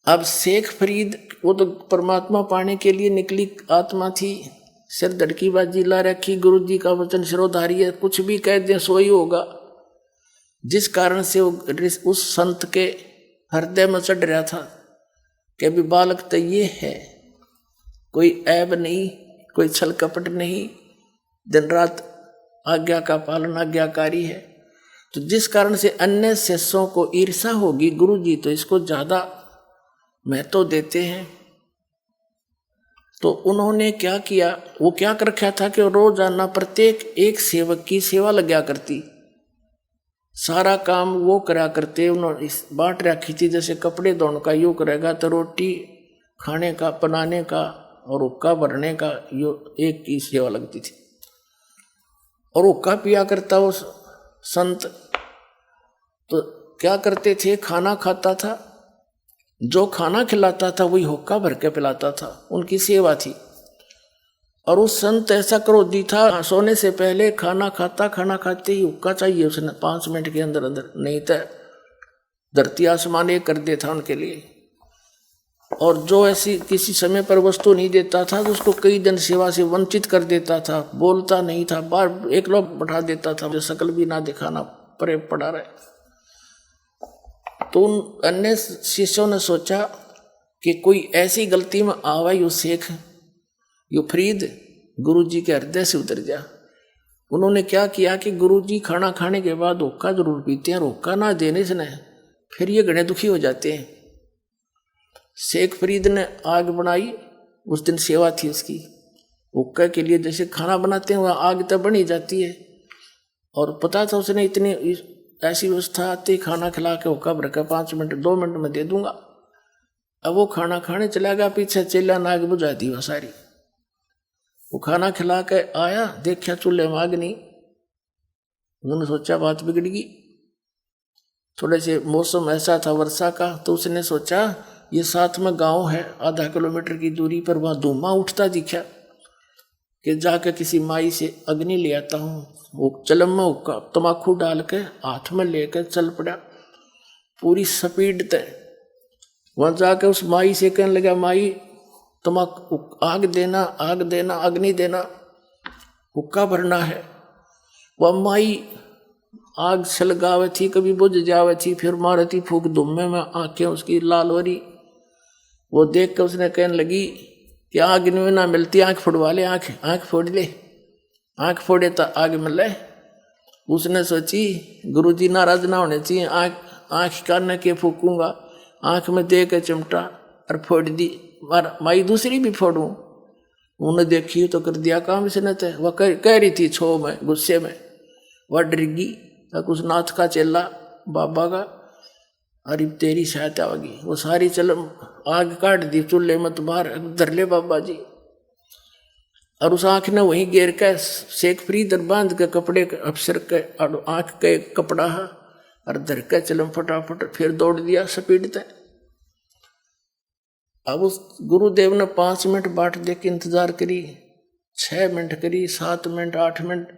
अब शेख फरीद वो तो परमात्मा पाने के लिए निकली आत्मा थी, सिर धड़की बाजी ला रखी, गुरुजी का वचन शिरोधारी है, कुछ भी कह दे सो ही होगा, जिस कारण से वो उस संत के हृदय में चढ़ रहा था कि अभी बालक तो ये है, कोई ऐब नहीं, कोई छल कपट नहीं, दिन रात आज्ञा का पालन आज्ञाकारी है। तो जिस कारण से अन्य शिष्यों को ईर्षा होगी, गुरुजी तो इसको ज्यादा महत्व देते हैं, तो उन्होंने क्या किया, वो क्या कर रखा था कि रोजाना प्रत्येक एक सेवक की सेवा लगा करती, सारा काम वो करा करते। उन्होंने बांट रखी थी, जैसे कपड़े धोने का यूँ करेगा तो रोटी खाने का, बनाने का और हुक्का भरने का यो एक की सेवा लगती थी। और हुक्का पिया करता वो संत, तो क्या करते थे, खाना खाता था, जो खाना खिलाता था वही हुक्का भर के पिलाता था, उनकी सेवा थी। और उस संत ऐसा क्रोधी था, सोने से पहले खाना खाता, खाना खाते ही हुक्का चाहिए उसने 5 मिनट के अंदर अंदर, नहीं तो धरती आसमान एक कर देता उनके लिए। और जो ऐसी किसी समय पर वस्तु नहीं देता था तो उसको कई दिन सेवा से वंचित कर देता था, बोलता नहीं था, बार एक लोग बैठा देता था, शकल भी ना दिखाना, परे पड़ा रहे। तो उन अन्य शिष्यों ने सोचा कि कोई ऐसी गलती में आवा यो शेख, यो फरीद गुरुजी के हृदय से उतर जा। उन्होंने क्या किया कि गुरुजी खाना खाने के बाद हुक्का जरूर पीते हैं, हुक्का ना देने से न फिर ये घने दुखी हो जाते हैं। शेख फरीद ने आग बनाई, उस दिन सेवा थी उसकी, हुक्का के लिए जैसे खाना बनाते हैं वह आग तब बन ही जाती है, और पता था उसने इतनी ऐसी व्यवस्था आती, खाना खिला के हुक्का भर के 5 मिनट 2 मिनट में दे दूंगा। अब वो खाना खाने चला गया, पीछे चेला ने आग बुझा दी वह सारी। वो खाना खिला के आया, देखा चूल्हे में आग नहीं, उन्होंने सोचा बात बिगड़ गई। थोड़े से मौसम ऐसा था वर्षा का, तो उसने सोचा ये साथ में गांव है आधा किलोमीटर की दूरी पर, वहाँ धुआं उठता दिखा कि जाकर किसी माई से अग्नि ले आता हूँ। वो चलम में हुक्का तमाकू डाल के हाथ में लेकर चल पड़ा पूरी स्पीड तय। वहाँ जाकर उस माई से कहने लगा, माई तमाकू आग देना, आग देना, अग्नि देना, हुक्का भरना है। वह माई आग सलगावे थी, कभी बुझ जावे थी, फिर मारे थी फूक धुम्मे में, आंखें उसकी लाल हो रही। वो देख कर उसने कहने लगी कि आग में ना मिलती, आंख फोड़वा ले, आंख फोड़ ले, आंख फोड़े तो आग मिले। उसने सोची गुरुजी नाराज ना होने चाहिए, आंख कान के फूकूंगा, आंख में दे के चिमटा और फोड़ दी। माई दूसरी भी फोड़ूं। उन्हें देखी तो कर दिया काम इसने। तो वह कह रही थी छो में, गुस्से में, वह डरगी तक उस नाथ का चेला बाबा का, अरे तेरी सहायता होगी। वो सारी चलम आग काट दी चूल्हे में, तो बाहर धर ले बाबा जी। और उस आंख ने वहीं घेर के शेख फ्रीद बांध के कपड़े अफसर के आंख के कपड़ा और धर के चलम फटाफट फिर दौड़ दिया स्पीड तक। अब उस गुरुदेव ने 5 मिनट बाट दे के इंतजार करी, 6 मिनट करी, 7 मिनट, 8 मिनट,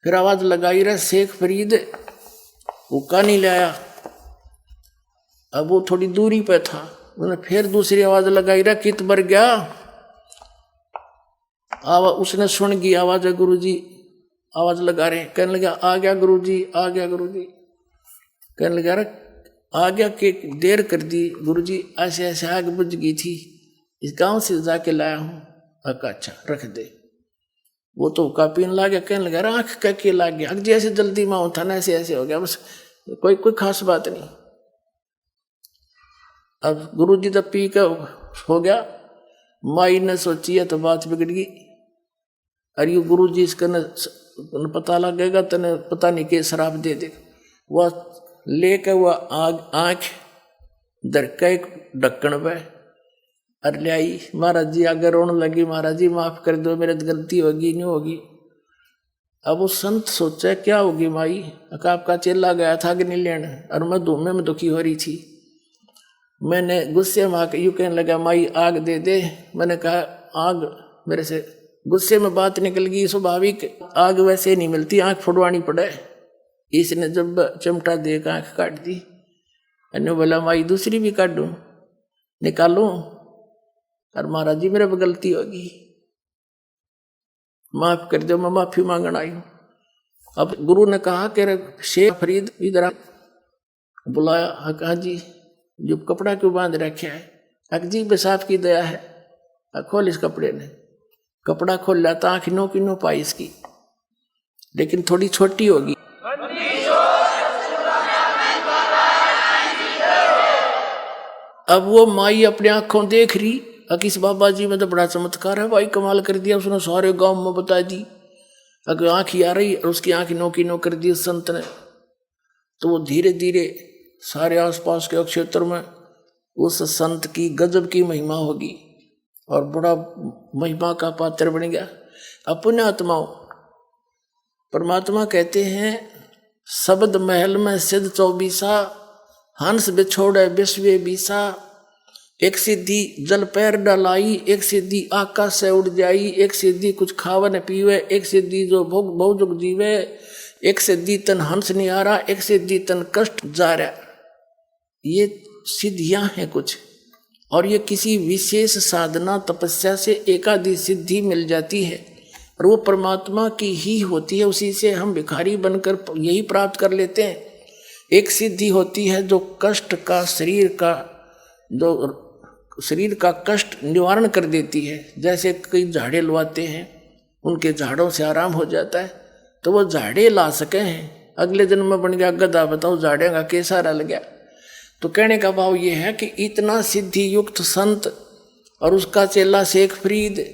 फिर आवाज लगाई रहा शेख फरीद, हुक्का नहीं लाया। अब वो थोड़ी दूरी पे था, उन्हें फिर दूसरी आवाज लगाई रहा, कित बर गया। उसने सुन गई आवाज है, गुरुजी आवाज लगा रहे। कहने लगा आ गया गुरुजी, आ गया गुरुजी। कहने लगा रहा आ गया कि देर कर दी गुरुजी, ऐसे ऐसे आग बुझ गई थी, इस गांव से जाके लाया हूँ। अच्छा रख दे। वो तो हुक्का पीने लग गया। कहने लगा आंख कह के लग गया, जैसे जल्दी में होता ना ऐसे ऐसे हो गया, बस कोई खास बात नहीं। अब गुरुजी तो पी के हो गया। माई ने सोची है तो बात बिगड़ गई। अरे गुरुजी इसका न पता लगेगा तने पता नहीं के शराब दे दे। वह लेकर वह आंख दर का एक ढक्कन पे और ले आई। महाराज जी आगे रोने लगी, महाराज जी माफ कर दो, मेरे गलती होगी नहीं होगी। अब वो संत सोचा क्या होगी माई, आपका चेला गया था अग्नि लेने और मैं धूमे में दुखी हो रही थी। मैंने गुस्से में आकर यूं कहने लगा माई आग दे दे। मैंने कहा आग मेरे से गुस्से में बात निकल गई, स्वाभाविक आग वैसे नहीं मिलती, आंख फुड़वानी पड़े। इसने जब चिमटा दे कर आंख काट दी। मैंने बोला माई दूसरी भी काट दूं, निकालूं। और महाराज जी मेरे पर गलती होगी, माफ कर दो, मैं माफी मांगने आई हूं। अब गुरु ने कहा कि शेख फरीद इधर बुलाया। कहा जी जो कपड़ा क्यों बांध रखे है। अकजी बेसाफ की दया है। खोल इस कपड़े ने, कपड़ा खोल लाता, आंख नो की नो पाई इसकी, लेकिन थोड़ी छोटी होगी। अब वो माई अपने आंखों देख रही, किस बाबा जी में तो बड़ा चमत्कार है भाई, कमाल कर दिया उसने, सारे गांव में बता दी। अगर आंख आ रही और उसकी आंख नो की नो कर दी संत ने। तो वो धीरे धीरे सारे आसपास के क्षेत्र में उस संत की गजब की महिमा होगी और बड़ा महिमा का पात्र बन गया। अपने आत्माओं परमात्मा कहते हैं शब्द महल में सिद्ध 24 हंस बिछोड़े विश्व बीसा। एक सिद्धि जल पैर डलाई, एक सिद्धि आकाश से उड़ जाई, एक सिद्धि कुछ खावन पीवे, एक सिद्धि जो भोग बहुजुग जीवे, एक सिद्धि तन हंस नहीं आ रहा, एक सिद्धि तन कष्ट जा रहा। ये सिद्धियां हैं कुछ, और ये किसी विशेष साधना तपस्या से एकादि सिद्धि मिल जाती है और वो परमात्मा की ही होती है। उसी से हम भिखारी बनकर यही प्राप्त कर लेते हैं। एक सिद्धि होती है जो कष्ट का शरीर का कष्ट निवारण कर देती है। जैसे कई झाड़े लवाते हैं, उनके झाड़ों से आराम हो जाता है, तो वो झाड़े ला सके हैं। अगले दिन में बन गया गधा, बताओ झाड़े का कैसा रल गया। तो कहने का भाव ये है कि इतना सिद्धि युक्त संत और उसका चेला शेख फरीद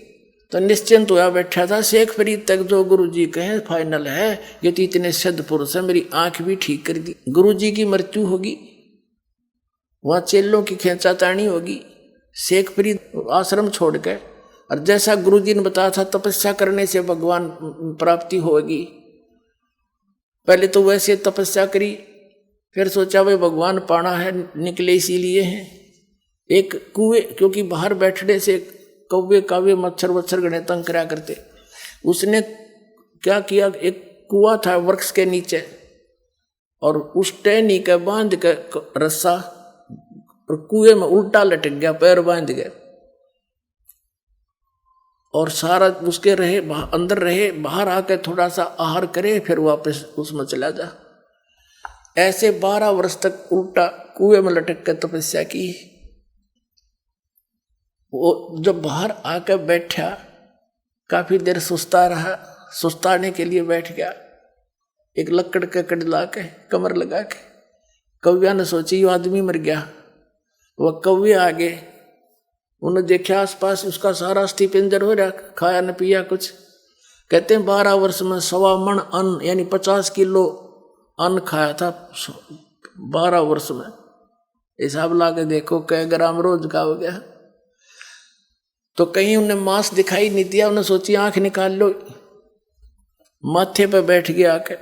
तो निश्चिंत हुआ बैठा था। शेख फरीद तक जो गुरुजी कहे फाइनल है, ये तो इतने सिद्ध पुरुष है, मेरी आंख भी ठीक कर दी। गुरुजी की मृत्यु होगी, वहाँ चेलों की खींचातानी होगी। शेख फरीद आश्रम छोड़ के, और जैसा गुरुजी ने बताया था तपस्या करने से भगवान प्राप्ति होगी। पहले तो वैसे तपस्या करी, फिर सोचा भाई भगवान पाना है, निकले इसीलिए हैं। एक कुएं, क्योंकि बाहर बैठने से कौवे कावे मच्छर वच्छर गणे तंग करा करते, उसने क्या किया, एक कुआं था वृक्ष के नीचे, और उस टहनी के बांध के रस्सा और कुएं में उल्टा लटक गया, पैर बांध गए। और सारा उसके रहे अंदर रहे, बाहर आकर थोड़ा सा आहार करे, फिर वापस उसमें चला जा। ऐसे 12 वर्ष तक उल्टा कुएं में लटक कर तपस्या की। वो जब बाहर आकर बैठा, काफी देर सुस्ता रहा, सुस्ताने के लिए बैठ गया, एक लकड़ का कड़ ला के कमर लगा के। कौव्या ने सोची ये आदमी मर गया। वह कौवे आगे, उन्हें देखा आसपास उसका सारा अस्थि पिंजर हो रहा, खाया न पिया कुछ। कहते हैं 12 वर्ष में 1.25 मन अन्न यानी 50 किलो अन्न खाया था 12 वर्ष में। हिसाब ला के देखो कै ग्राम रोज का हो गया। तो कहीं उन्हें मांस दिखाई नहीं दिया, उन्हें सोची आंख निकाल लो, माथे पे बैठ गया आके।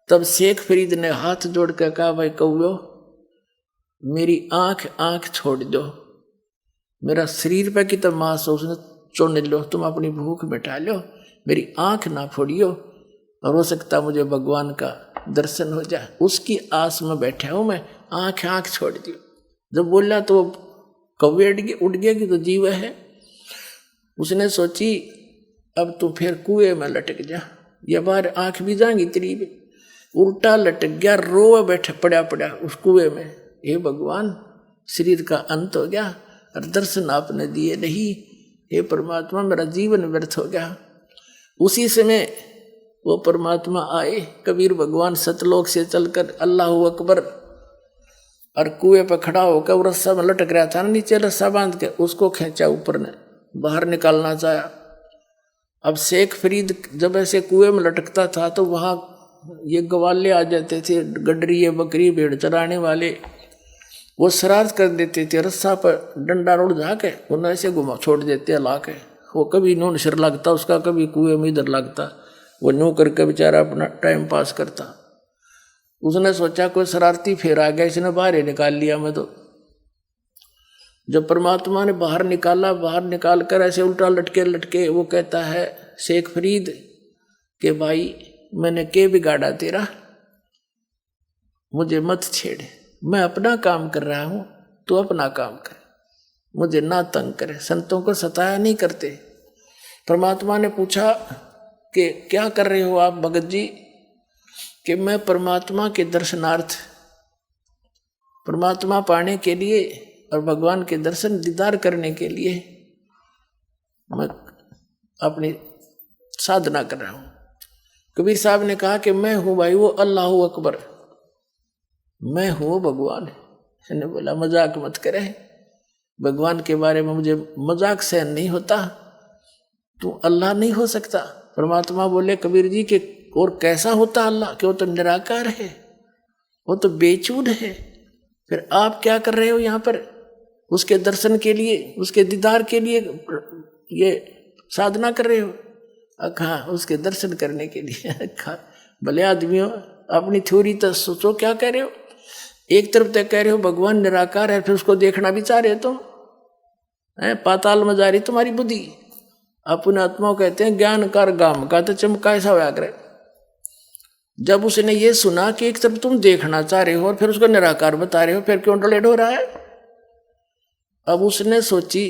तब शेख फरीद ने हाथ जोड़ कर कहा, भाई कौव्यो मेरी आंख छोड़ दो, मेरा शरीर पे की तो मांस उसने चुन लो, तुम अपनी भूख मिटा लो, मेरी आंख ना फोड़ियो, और हो सकता मुझे भगवान का दर्शन हो जाए, उसकी आस में बैठा हूं मैं, आंख छोड़ दियो। जब बोला तो कौवे उड़ गया कि तो जीव है। उसने सोची अब तू फिर कुएं में लटक जा, ये बार आंख भी जाएंगी तेरी भी। उल्टा लटक गया, रोए बैठा पड़ा उस कुएं में। हे भगवान, शरीर का अंत हो गया और दर्शन आपने दिए नहीं, हे परमात्मा मेरा जीवन व्यर्थ हो गया। उसी समय वो परमात्मा आए, कबीर भगवान सतलोक से चलकर अल्लाहु अकबर, और कुएं पर खड़ा होकर वो रस्सा में लटक रहा था, नीचे रस्सा बांध के उसको खींचा, ऊपर ने बाहर निकालना चाहा। अब शेख फरीद जब ऐसे कुएं में लटकता था तो वहां ये गवाले आ जाते थे, गडरी बकरी भेड़ चराने वाले, वो शरारत कर देते थे, रस्सा पर डंडा रोड जाके उन्हें ऐसे घुमा छोड़ देते ला के। वो कभी नून सिर लगता उसका, कभी कुएं में इधर लगता, वो न्यू करके बेचारा अपना टाइम पास करता। उसने सोचा कोई शरारती फेर आ गया, इसने बाहर ही निकाल लिया मैं तो। जब परमात्मा ने बाहर निकाला, बाहर निकाल कर ऐसे उल्टा लटके वो कहता है शेख फरीद के भाई मैंने के बिगाड़ा तेरा, मुझे मत छेड़, मैं अपना काम कर रहा हूं, तू अपना काम कर, मुझे ना तंग करे। संतों को सताया नहीं करते। परमात्मा ने पूछा कि क्या कर रहे हो आप भगत जी? कि मैं परमात्मा के दर्शनार्थ, परमात्मा पाने के लिए और भगवान के दर्शन दीदार करने के लिए मैं अपनी साधना कर रहा हूं। कबीर साहब ने कहा कि मैं हूं भाई वो अल्लाहु अकबर, मैं हूं भगवान। मैंने बोला मजाक मत करे, भगवान के बारे में मुझे मजाक सहन नहीं होता, तू अल्लाह नहीं हो सकता। परमात्मा बोले कबीर जी के और कैसा होता अल्लाह, कि वो तो निराकार है, वो तो बेचूद है, फिर आप क्या कर रहे हो यहाँ पर? उसके दर्शन के लिए, उसके दीदार के लिए ये साधना कर रहे हो? हाँ, उसके दर्शन करने के लिए। भले आदमियों, अपनी थ्योरी तो सोचो क्या कह रहे हो। एक तरफ तक कह रहे हो भगवान निराकार है, फिर उसको देखना भी चाह रहे हो तुम, पाताल में जा रही तुम्हारी बुद्धि। अपने आत्मा कहते हैं ज्ञान कर गाम का तो चमका ऐसा होया करे। जब उसने ये सुना कि एक तरफ तुम देखना चाह रहे हो और फिर उसको निराकार बता रहे हो, फिर क्यों डलेट हो रहा है? अब उसने सोची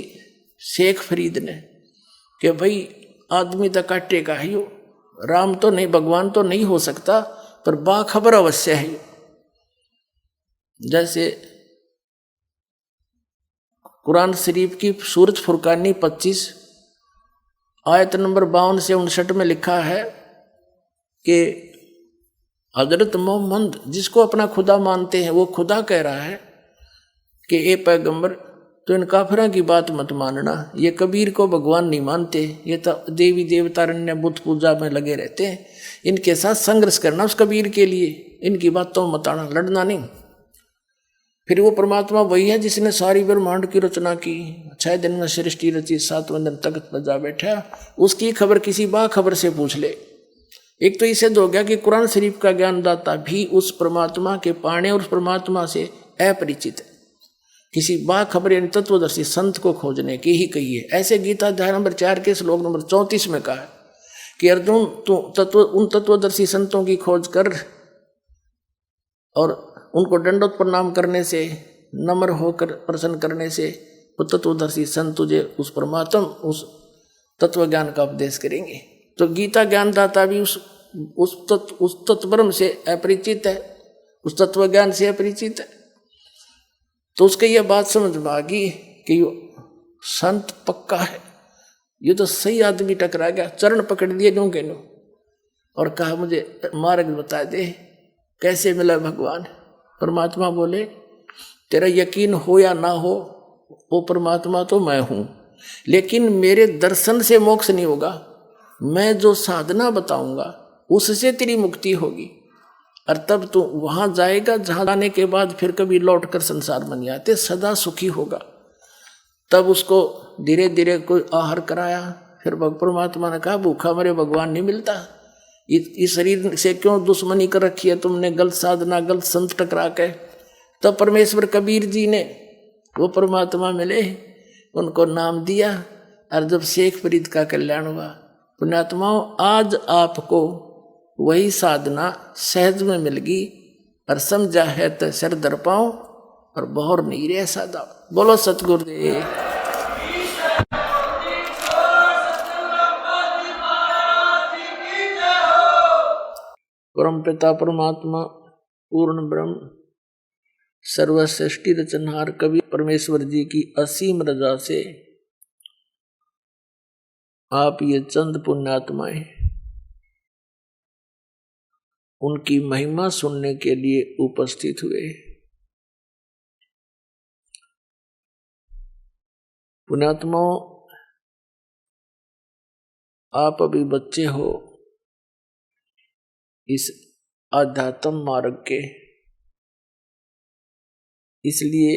शेख फरीद ने कि भाई आदमी तो काटेगा ही हो, राम तो नहीं, भगवान तो नहीं हो सकता, पर बाखबर अवश्य है। जैसे कुरान शरीफ की सूरत फुरकानी 25 आयत नंबर 52 से 59 में लिखा है कि हजरत मोहम्मद जिसको अपना खुदा मानते हैं वो खुदा कह रहा है कि ए पैगंबर तो इन काफिरों की बात मत मानना, ये कबीर को भगवान नहीं मानते, ये तो देवी देवतारण्य बुत पूजा में लगे रहते हैं, इनके साथ संघर्ष करना उस कबीर के लिए, इनकी बातों मत आना, लड़ना नहीं। फिर वो परमात्मा वही है जिसने सारी ब्रह्मांड की रचना की, 6 दिन में सृष्टि रची, 7वें दिन तख्त पर जा बैठा, उसकी खबर किसी बाखबर से पूछ ले। एक तो इसे हो गया कि कुरान शरीफ का ज्ञानदाता भी उस परमात्मा के पाने और उस परमात्मा से अपरिचित है, किसी बाखबर यानी तत्वदर्शी संत को खोजने की ही कही है। ऐसे गीता अध्याय नंबर 4 के श्लोक नंबर 34 में कहा कि अर्जुन तू उन तत्वदर्शी संतों की खोज कर और उनको दंडोत प्रणाम करने से, नम्र होकर प्रसन्न करने से वो तत्वदर्शी संत तुझे उस परमात्मा, उस तत्व ज्ञान का उपदेश करेंगे। तो गीता ज्ञानदाता भी उस तत्वब्रह्म से अपरिचित है, उस तत्व ज्ञान से अपरिचित है। तो उसके यह बात समझ में आ गई कि यो संत पक्का है, ये तो सही आदमी टकरा गया, चरण पकड़ लिए नो के नो और कहा मुझे मार्ग बता दे, कैसे मिला भगवान। परमात्मा बोले तेरा यकीन हो या ना हो, वो परमात्मा तो मैं हूं, लेकिन मेरे दर्शन से मोक्ष नहीं होगा, मैं जो साधना बताऊंगा उससे तेरी मुक्ति होगी। और तब तू वहां जाएगा जहां जाने के बाद फिर कभी लौट कर संसार में नहीं आते, सदा सुखी होगा। तब उसको धीरे धीरे कोई आहार कराया। फिर परमात्मा ने कहा भूखा मरे भगवान नहीं मिलता, इस शरीर से क्यों दुश्मनी कर रखी है तुमने, गलत साधना गलत संत टकरा के। तब परमेश्वर कबीर जी ने वो परमात्मा मिले, उनको नाम दिया, और जब शेख फरीद का कल्याण हुआ। पुण्यात्माओं, आज आपको वही साधना सहज में मिल गई, और समझा है तो सिर दर पाओ और बहुर नहीं रहे सादा। बोलो सतगुरुदेव। परम पिता परमात्मा पूर्ण ब्रह्म सर्वश्रेष्ठी रचनहार कवि परमेश्वर जी की असीम रजा से आप ये चंद पुण्यात्माएं उनकी महिमा सुनने के लिए उपस्थित हुए। पुण्यात्माओं, आप अभी बच्चे हो इस आध्यात्म मार्ग के, इसलिए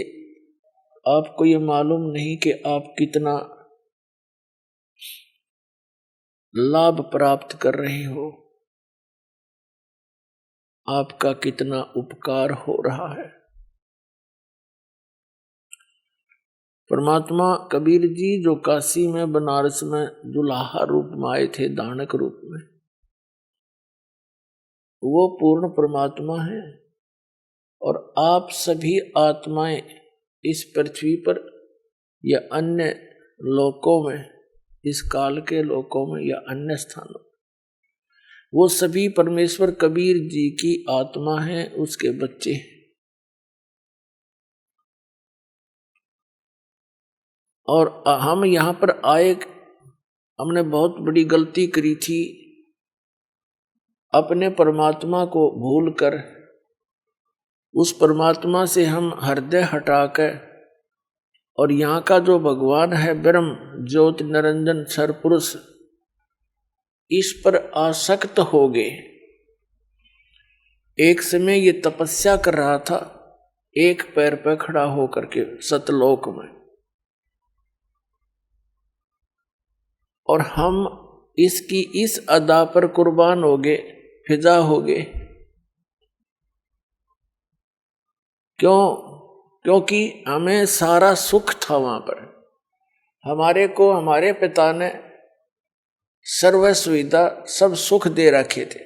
आपको ये मालूम नहीं कि आप कितना लाभ प्राप्त कर रहे हो, आपका कितना उपकार हो रहा है। परमात्मा कबीर जी जो काशी में बनारस में दुल्हा रूप में आए थे, दानक रूप में, वो पूर्ण परमात्मा है। और आप सभी आत्माएं इस पृथ्वी पर या अन्य लोकों में, इस काल के लोकों में या अन्य स्थानों, वो सभी परमेश्वर कबीर जी की आत्मा है, उसके बच्चे। और हम यहाँ पर आए, हमने बहुत बड़ी गलती करी थी, अपने परमात्मा को भूलकर उस परमात्मा से हम हृदय हटाकर और यहाँ का जो भगवान है ब्रह्म ज्योति निरंजन सरपुरुष, इस पर आसक्त हो गए। एक समय ये तपस्या कर रहा था एक पैर पर खड़ा होकर के सतलोक में, और हम इसकी इस अदा पर कुर्बान हो गए, फिदा हो गए। क्योंकि हमें सारा सुख था वहां पर, हमारे को हमारे पिता ने सर्व सुविधा सब सुख दे रखे थे।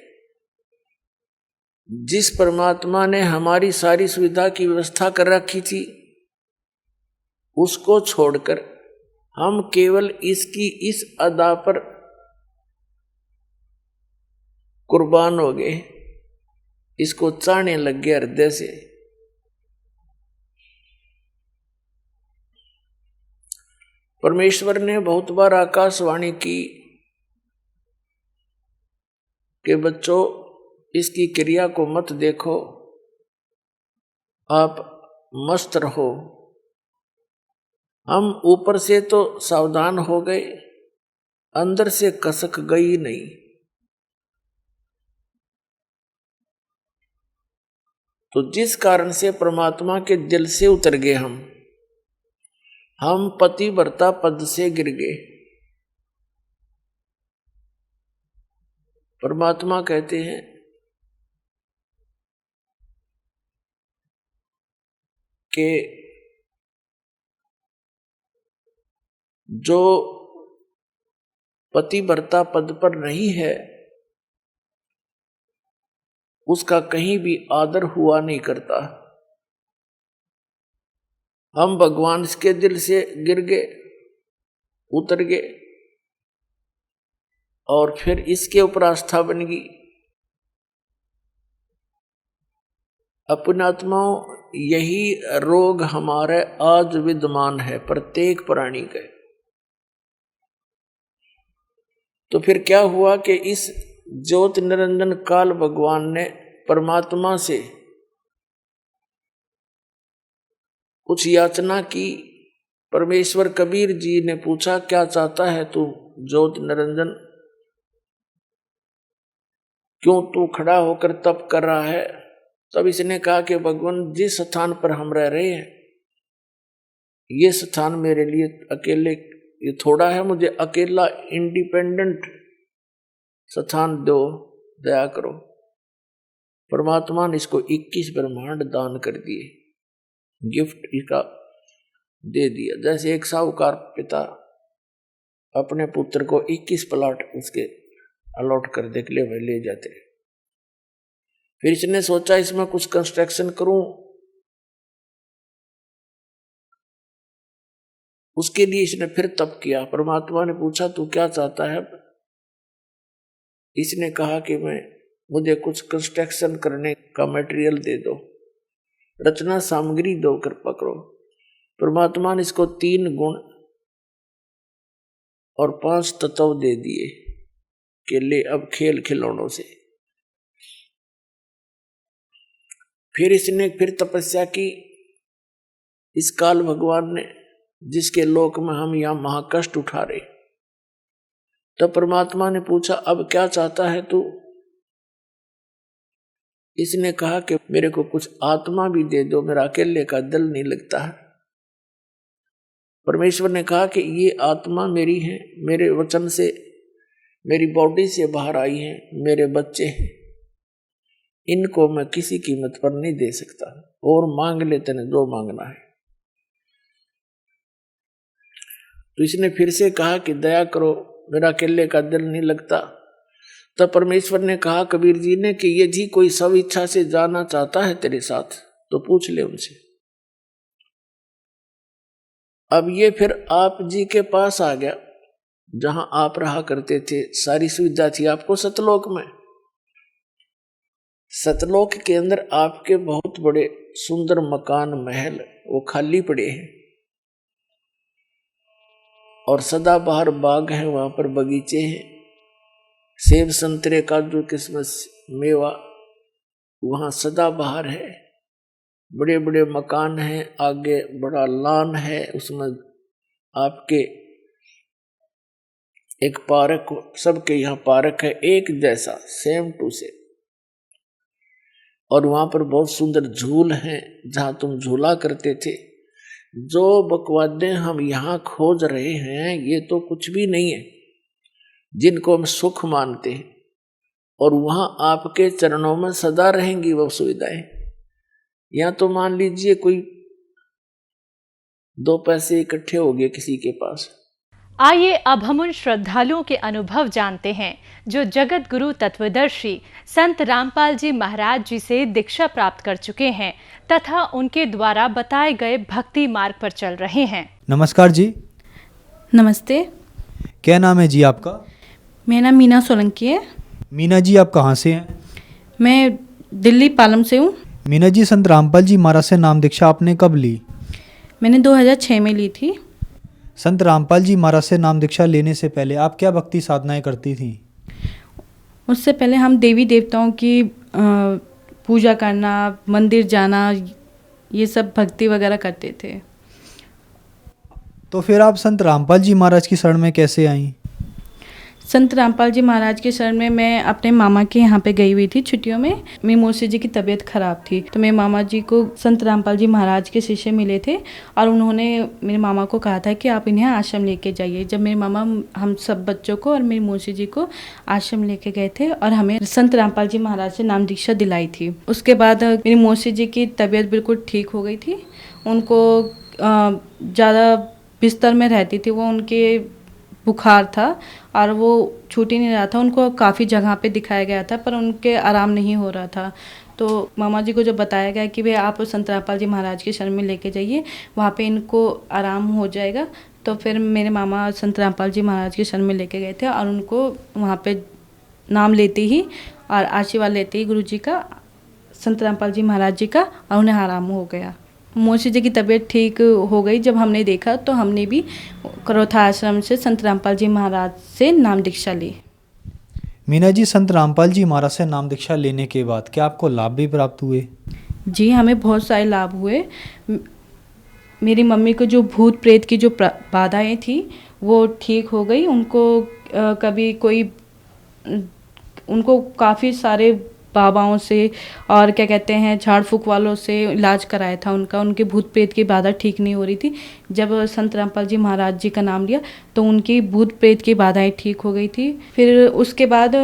जिस परमात्मा ने हमारी सारी सुविधा की व्यवस्था कर रखी थी, उसको छोड़कर हम केवल इसकी इस अदा पर कुर्बान हो गए, इसको चाहने लग गए हृदय से। परमेश्वर ने बहुत बार आकाशवाणी की कि बच्चों इसकी क्रिया को मत देखो, आप मस्त रहो। हम ऊपर से तो सावधान हो गए, अंदर से कसक गई नहीं। तो जिस कारण से परमात्मा के दिल से उतर गए हम पतिव्रता पद से गिर गए। परमात्मा कहते हैं कि जो पतिव्रता पद पर नहीं है उसका कहीं भी आदर हुआ नहीं करता। हम भगवान के दिल से गिर गए, उतर गए, और फिर इसके ऊपर आस्था बन गई। अपनात्माओं, यही रोग हमारे आज विद्यमान है प्रत्येक प्राणी के। तो फिर क्या हुआ कि इस ज्योत निरंजन काल भगवान ने परमात्मा से कुछ याचना की। परमेश्वर कबीर जी ने पूछा, क्या चाहता है तू ज्योत निरंजन? क्यों तू खड़ा होकर तप कर रहा है? तब इसने कहा कि भगवान, जिस स्थान पर हम रह रहे हैं ये स्थान मेरे लिए अकेले ये थोड़ा है, मुझे अकेला इंडिपेंडेंट स्थान दो, दया करो। परमात्मा ने इसको 21 ब्रह्मांड दान कर दिए, गिफ्ट इसका दे दिया। जैसे एक साहूकार पिता अपने पुत्र को 21 प्लाट उसके अलॉट कर दे के लिए वह ले जाते। फिर इसने सोचा इसमें कुछ कंस्ट्रक्शन करूं, उसके लिए इसने फिर तप किया। परमात्मा ने पूछा, तू क्या चाहता है? इसने कहा कि मुझे कुछ कंस्ट्रक्शन करने का मटेरियल दे दो, रचना सामग्री दो, कृपा करो। परमात्मा ने इसको 3 गुण और 5 तत्व दे दिए कि ले अब खेल खिलौनों से। फिर इसने फिर तपस्या की। इस काल भगवान ने, जिसके लोक में हम यहां महाकष्ट उठा रहे, तो परमात्मा ने पूछा, अब क्या चाहता है तू? इसने कहा कि मेरे को कुछ आत्मा भी दे दो, मेरा अकेले का दिल नहीं लगता है। परमेश्वर ने कहा कि ये आत्मा मेरी है, मेरे वचन से, मेरी बॉडी से बाहर आई है, मेरे बच्चे हैं, इनको मैं किसी कीमत पर नहीं दे सकता। और मांग ले तेने जो मांगना है। तो इसने फिर से कहा कि दया करो, मेरा अकेले का दिल नहीं लगता। तब परमेश्वर ने कहा कबीर जी ने कि ये जी कोई सब इच्छा से जाना चाहता है तेरे साथ तो पूछ ले उनसे। अब ये फिर आप जी के पास आ गया, जहां आप रहा करते थे, सारी सुविधा थी आपको सतलोक में। सतलोक के अंदर आपके बहुत बड़े सुंदर मकान महल वो खाली पड़े हैं, और सदाबहार बाग है, वहां पर बगीचे हैं, सेब संतरे काजू किशमिश मेवा वहां सदाबहार है, बड़े बड़े मकान हैं, आगे बड़ा लॉन है, उसमें आपके एक पार्क, सबके यहाँ पार्क है एक जैसा, सेम टू सेम। और वहां पर बहुत सुंदर झूल हैं जहां तुम झूला करते थे। जो बकवादे हम यहाँ खोज रहे हैं ये तो कुछ भी नहीं है, जिनको हम सुख मानते हैं, और वहां आपके चरणों में सदा रहेंगी वो सुविधाएं। या तो मान लीजिए कोई 2 पैसे इकट्ठे हो गए किसी के पास। आइए अब हम उन श्रद्धालुओं के अनुभव जानते हैं जो जगत गुरु तत्वदर्शी संत रामपाल जी महाराज जी से दीक्षा प्राप्त कर चुके हैं तथा उनके द्वारा बताए गए भक्ति मार्ग पर चल रहे हैं। नमस्कार जी। नमस्ते। क्या नाम है जी आपका? मेरा नाम मीना सोलंकी है। मीना जी, आप कहाँ से हैं? मैं दिल्ली पालम से हूँ। मीना जी, संत रामपाल जी महाराज से नाम दीक्षा आपने कब ली? मैंने 2006 में ली थी। संत रामपाल जी महाराज से नाम दीक्षा लेने से पहले आप क्या भक्ति साधनाएं करती थीं? उससे पहले हम देवी देवताओं की पूजा करना, मंदिर जाना, ये सब भक्ति वगैरह करते थे। तो फिर आप संत रामपाल जी महाराज की शरण में कैसे आईं? संत रामपाल जी महाराज के शरण में मैं अपने मामा के यहाँ पे गई हुई थी छुट्टियों में। मेरी मौसी जी की तबीयत खराब थी तो मेरे मामा जी को संत रामपाल जी महाराज के शिष्य मिले थे और उन्होंने मेरे मामा को कहा था कि आप इन्हें आश्रम लेके जाइए। जब मेरे मामा हम सब बच्चों को और मेरी मौसी जी को आश्रम लेके गए थे और हमें संत रामपाल जी महाराज से नाम दीक्षा दिलाई थी। उसके बाद मेरी मौसी जी की तबीयत बिल्कुल ठीक हो गई थी। उनको ज़्यादा बिस्तर में रहती थी वो, उनके बुखार था और वो छूट ही नहीं रहा था। उनको काफ़ी जगह पे दिखाया गया था पर उनके आराम नहीं हो रहा था। तो मामा जी को जब बताया गया कि वे आप संत रामपाल जी महाराज के शरण में लेके जाइए, वहाँ पे इनको आराम हो जाएगा, तो फिर मेरे मामा संत रामपाल जी महाराज के शरण में लेके गए थे और उनको वहाँ पे नाम लेते ही और आशीर्वाद लेते ही गुरु जी का, संत रामपाल जी महाराज जी का, और उन्हें आराम हो गया। मौसी जी की तबीयत ठीक हो गई जब हमने देखा, तो हमने भी करोथा आश्रम से संत रामपाल जी महाराज से नाम दीक्षा ली। मीना जी, संत रामपाल जी महाराज से नाम दीक्षा लेने के बाद क्या आपको लाभ भी प्राप्त हुए? जी, हमें बहुत सारे लाभ हुए। मेरी मम्मी को जो भूत प्रेत की जो बाधाएं थी वो ठीक हो गई। उनको काफ़ी सारे बाबाओं से और क्या कहते हैं झाड़ फूक वालों से इलाज कराया था उनके भूत प्रेत की बाधा ठीक नहीं हो रही थी। जब संत रामपाल जी महाराज जी का नाम लिया तो उनकी भूत प्रेत की बाधाएं ठीक हो गई थी। फिर उसके बाद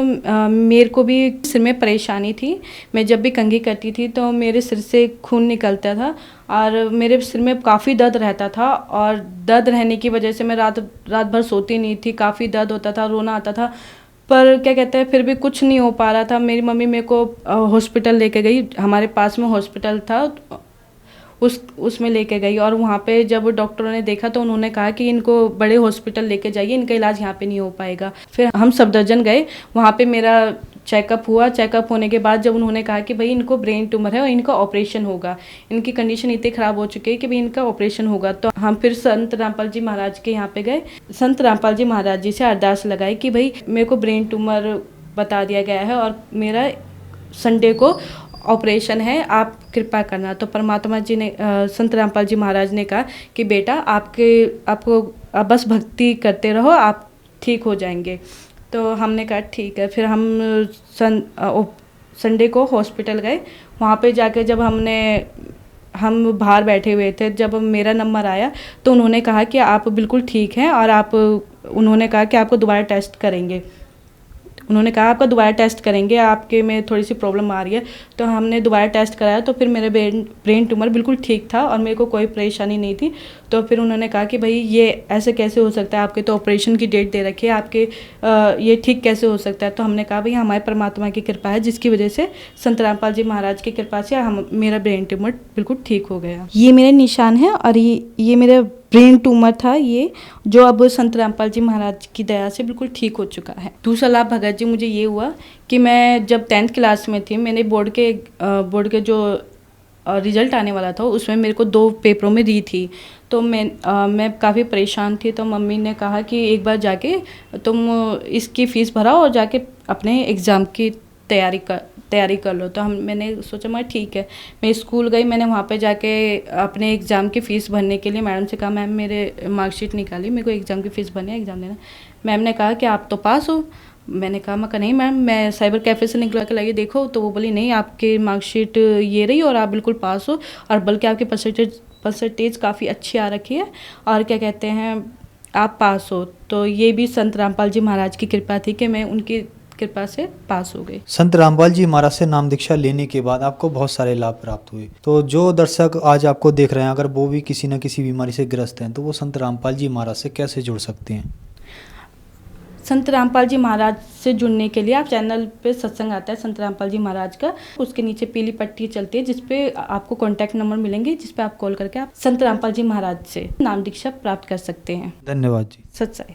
मेरे को भी सिर में परेशानी थी। मैं जब भी कंघी करती थी तो मेरे सिर से खून निकलता था और मेरे सिर में काफ़ी दर्द रहता था, और दर्द रहने की वजह से मैं रात भर सोती नहीं थी। काफ़ी दर्द होता था, रोना आता था, पर क्या कहते हैं फिर भी कुछ नहीं हो पा रहा था। मेरी मम्मी मेरे को हॉस्पिटल लेके गई, हमारे पास में हॉस्पिटल था, उसमें लेके गई, और वहाँ पे जब डॉक्टरों ने देखा तो उन्होंने कहा कि इनको बड़े हॉस्पिटल लेके जाइए, इनका इलाज यहाँ पे नहीं हो पाएगा। फिर हम सफदरजंग गए, वहाँ पे मेरा चेकअप हुआ। चेकअप होने के बाद जब उन्होंने कहा कि भाई इनको ब्रेन ट्यूमर है और इनका ऑपरेशन होगा, इनकी कंडीशन इतनी ख़राब हो चुकी है कि भाई इनका ऑपरेशन होगा, तो हम फिर संत रामपाल जी महाराज के यहाँ पे गए। संत रामपाल जी महाराज जी से अरदास लगाई कि भाई मेरे को ब्रेन ट्यूमर बता दिया गया है और मेरा संडे को ऑपरेशन है, आप कृपा करना। तो परमात्मा जी ने, संत रामपाल जी महाराज ने कहा कि बेटा आपको बस भक्ति करते रहो, आप ठीक हो जाएंगे। तो हमने कहा ठीक है। फिर हम संडे को हॉस्पिटल गए। वहाँ पे जाके जब हम बाहर बैठे हुए थे, जब मेरा नंबर आया तो उन्होंने कहा कि आप बिल्कुल ठीक हैं, और उन्होंने कहा कि आपको दोबारा टेस्ट करेंगे। उन्होंने कहा आपका दोबारा टेस्ट करेंगे, आपके में थोड़ी सी प्रॉब्लम आ रही है। तो हमने दोबारा टेस्ट कराया तो फिर मेरा ब्रेन ट्यूमर बिल्कुल ठीक था और मेरे को कोई परेशानी नहीं थी। तो फिर उन्होंने कहा कि भाई ये ऐसे कैसे हो सकता है, आपके तो ऑपरेशन की डेट दे रखी है, आपके ये ठीक कैसे हो सकता है। तो हमने कहा भाई हमारे परमात्मा की कृपा है, जिसकी वजह से संत रामपाल जी महाराज की कृपा से मेरा ब्रेन ट्यूमर बिल्कुल ठीक हो गया। ये मेरे निशान है और ये मेरा ब्रेन ट्यूमर था, ये जो अब संत रामपाल जी महाराज की दया से बिल्कुल ठीक हो चुका है। दूसरा लाभ भगत जी मुझे ये हुआ कि मैं जब 10th क्लास में थी, मैंने बोर्ड के जो रिज़ल्ट आने वाला था उसमें मेरे को 2 पेपरों में दी थी। तो मैं काफ़ी परेशान थी। तो मम्मी ने कहा कि एक बार जाके तुम इसकी फ़ीस भराओ और जाके अपने एग्ज़ाम की तैयारी कर लो। तो मैंने सोचा मैं ठीक है। मैं स्कूल गई, मैंने वहाँ पे जाके अपने एग्ज़ाम की फ़ीस भरने के लिए मैडम से कहा मैम मेरे मार्कशीट निकाली, मेरे को एग्ज़ाम की फ़ीस भरनी है, एग्ज़ाम देना। मैम ने कहा कि आप तो पास हो। मैंने कहा नहीं मैम, मैं साइबर कैफ़े से निकला के लाइए देखो। तो वो बोली नहीं, आपकी मार्कशीट ये रही और आप बिल्कुल पास हो, और बल्कि आपकी परसेंटेज काफ़ी अच्छी आ रखी है, और क्या कहते हैं आप पास हो। तो ये भी संत रामपाल जी महाराज की कृपा थी कि मैं उनकी कृपा से पास हो गई। संत रामपाल जी महाराज से नाम दीक्षा लेने के बाद आपको बहुत सारे लाभ प्राप्त हुए। तो जो दर्शक आज आपको देख रहे हैं, अगर वो भी किसी न किसी बीमारी से ग्रस्त हैं, तो वो संत रामपाल जी महाराज से कैसे जुड़ सकते हैं? संत रामपाल जी महाराज से जुड़ने के लिए आप चैनल पे सत्संग आता है संत रामपाल जी महाराज का, उसके नीचे पीली पट्टी चलती है जिसपे आपको कॉन्टैक्ट नंबर मिलेंगे, जिसपे आप कॉल करके आप संत रामपाल जी महाराज से नाम दीक्षा प्राप्त कर सकते हैं। धन्यवाद जी। सच्चाई।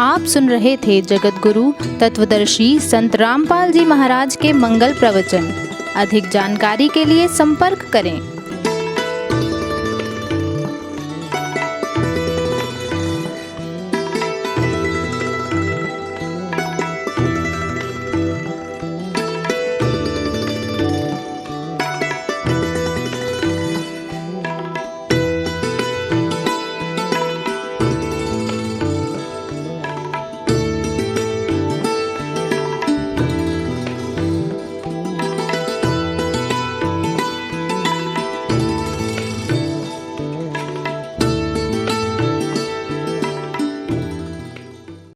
आप सुन रहे थे जगत गुरु तत्वदर्शी संत रामपाल जी महाराज के मंगल प्रवचन। अधिक जानकारी के लिए संपर्क करें।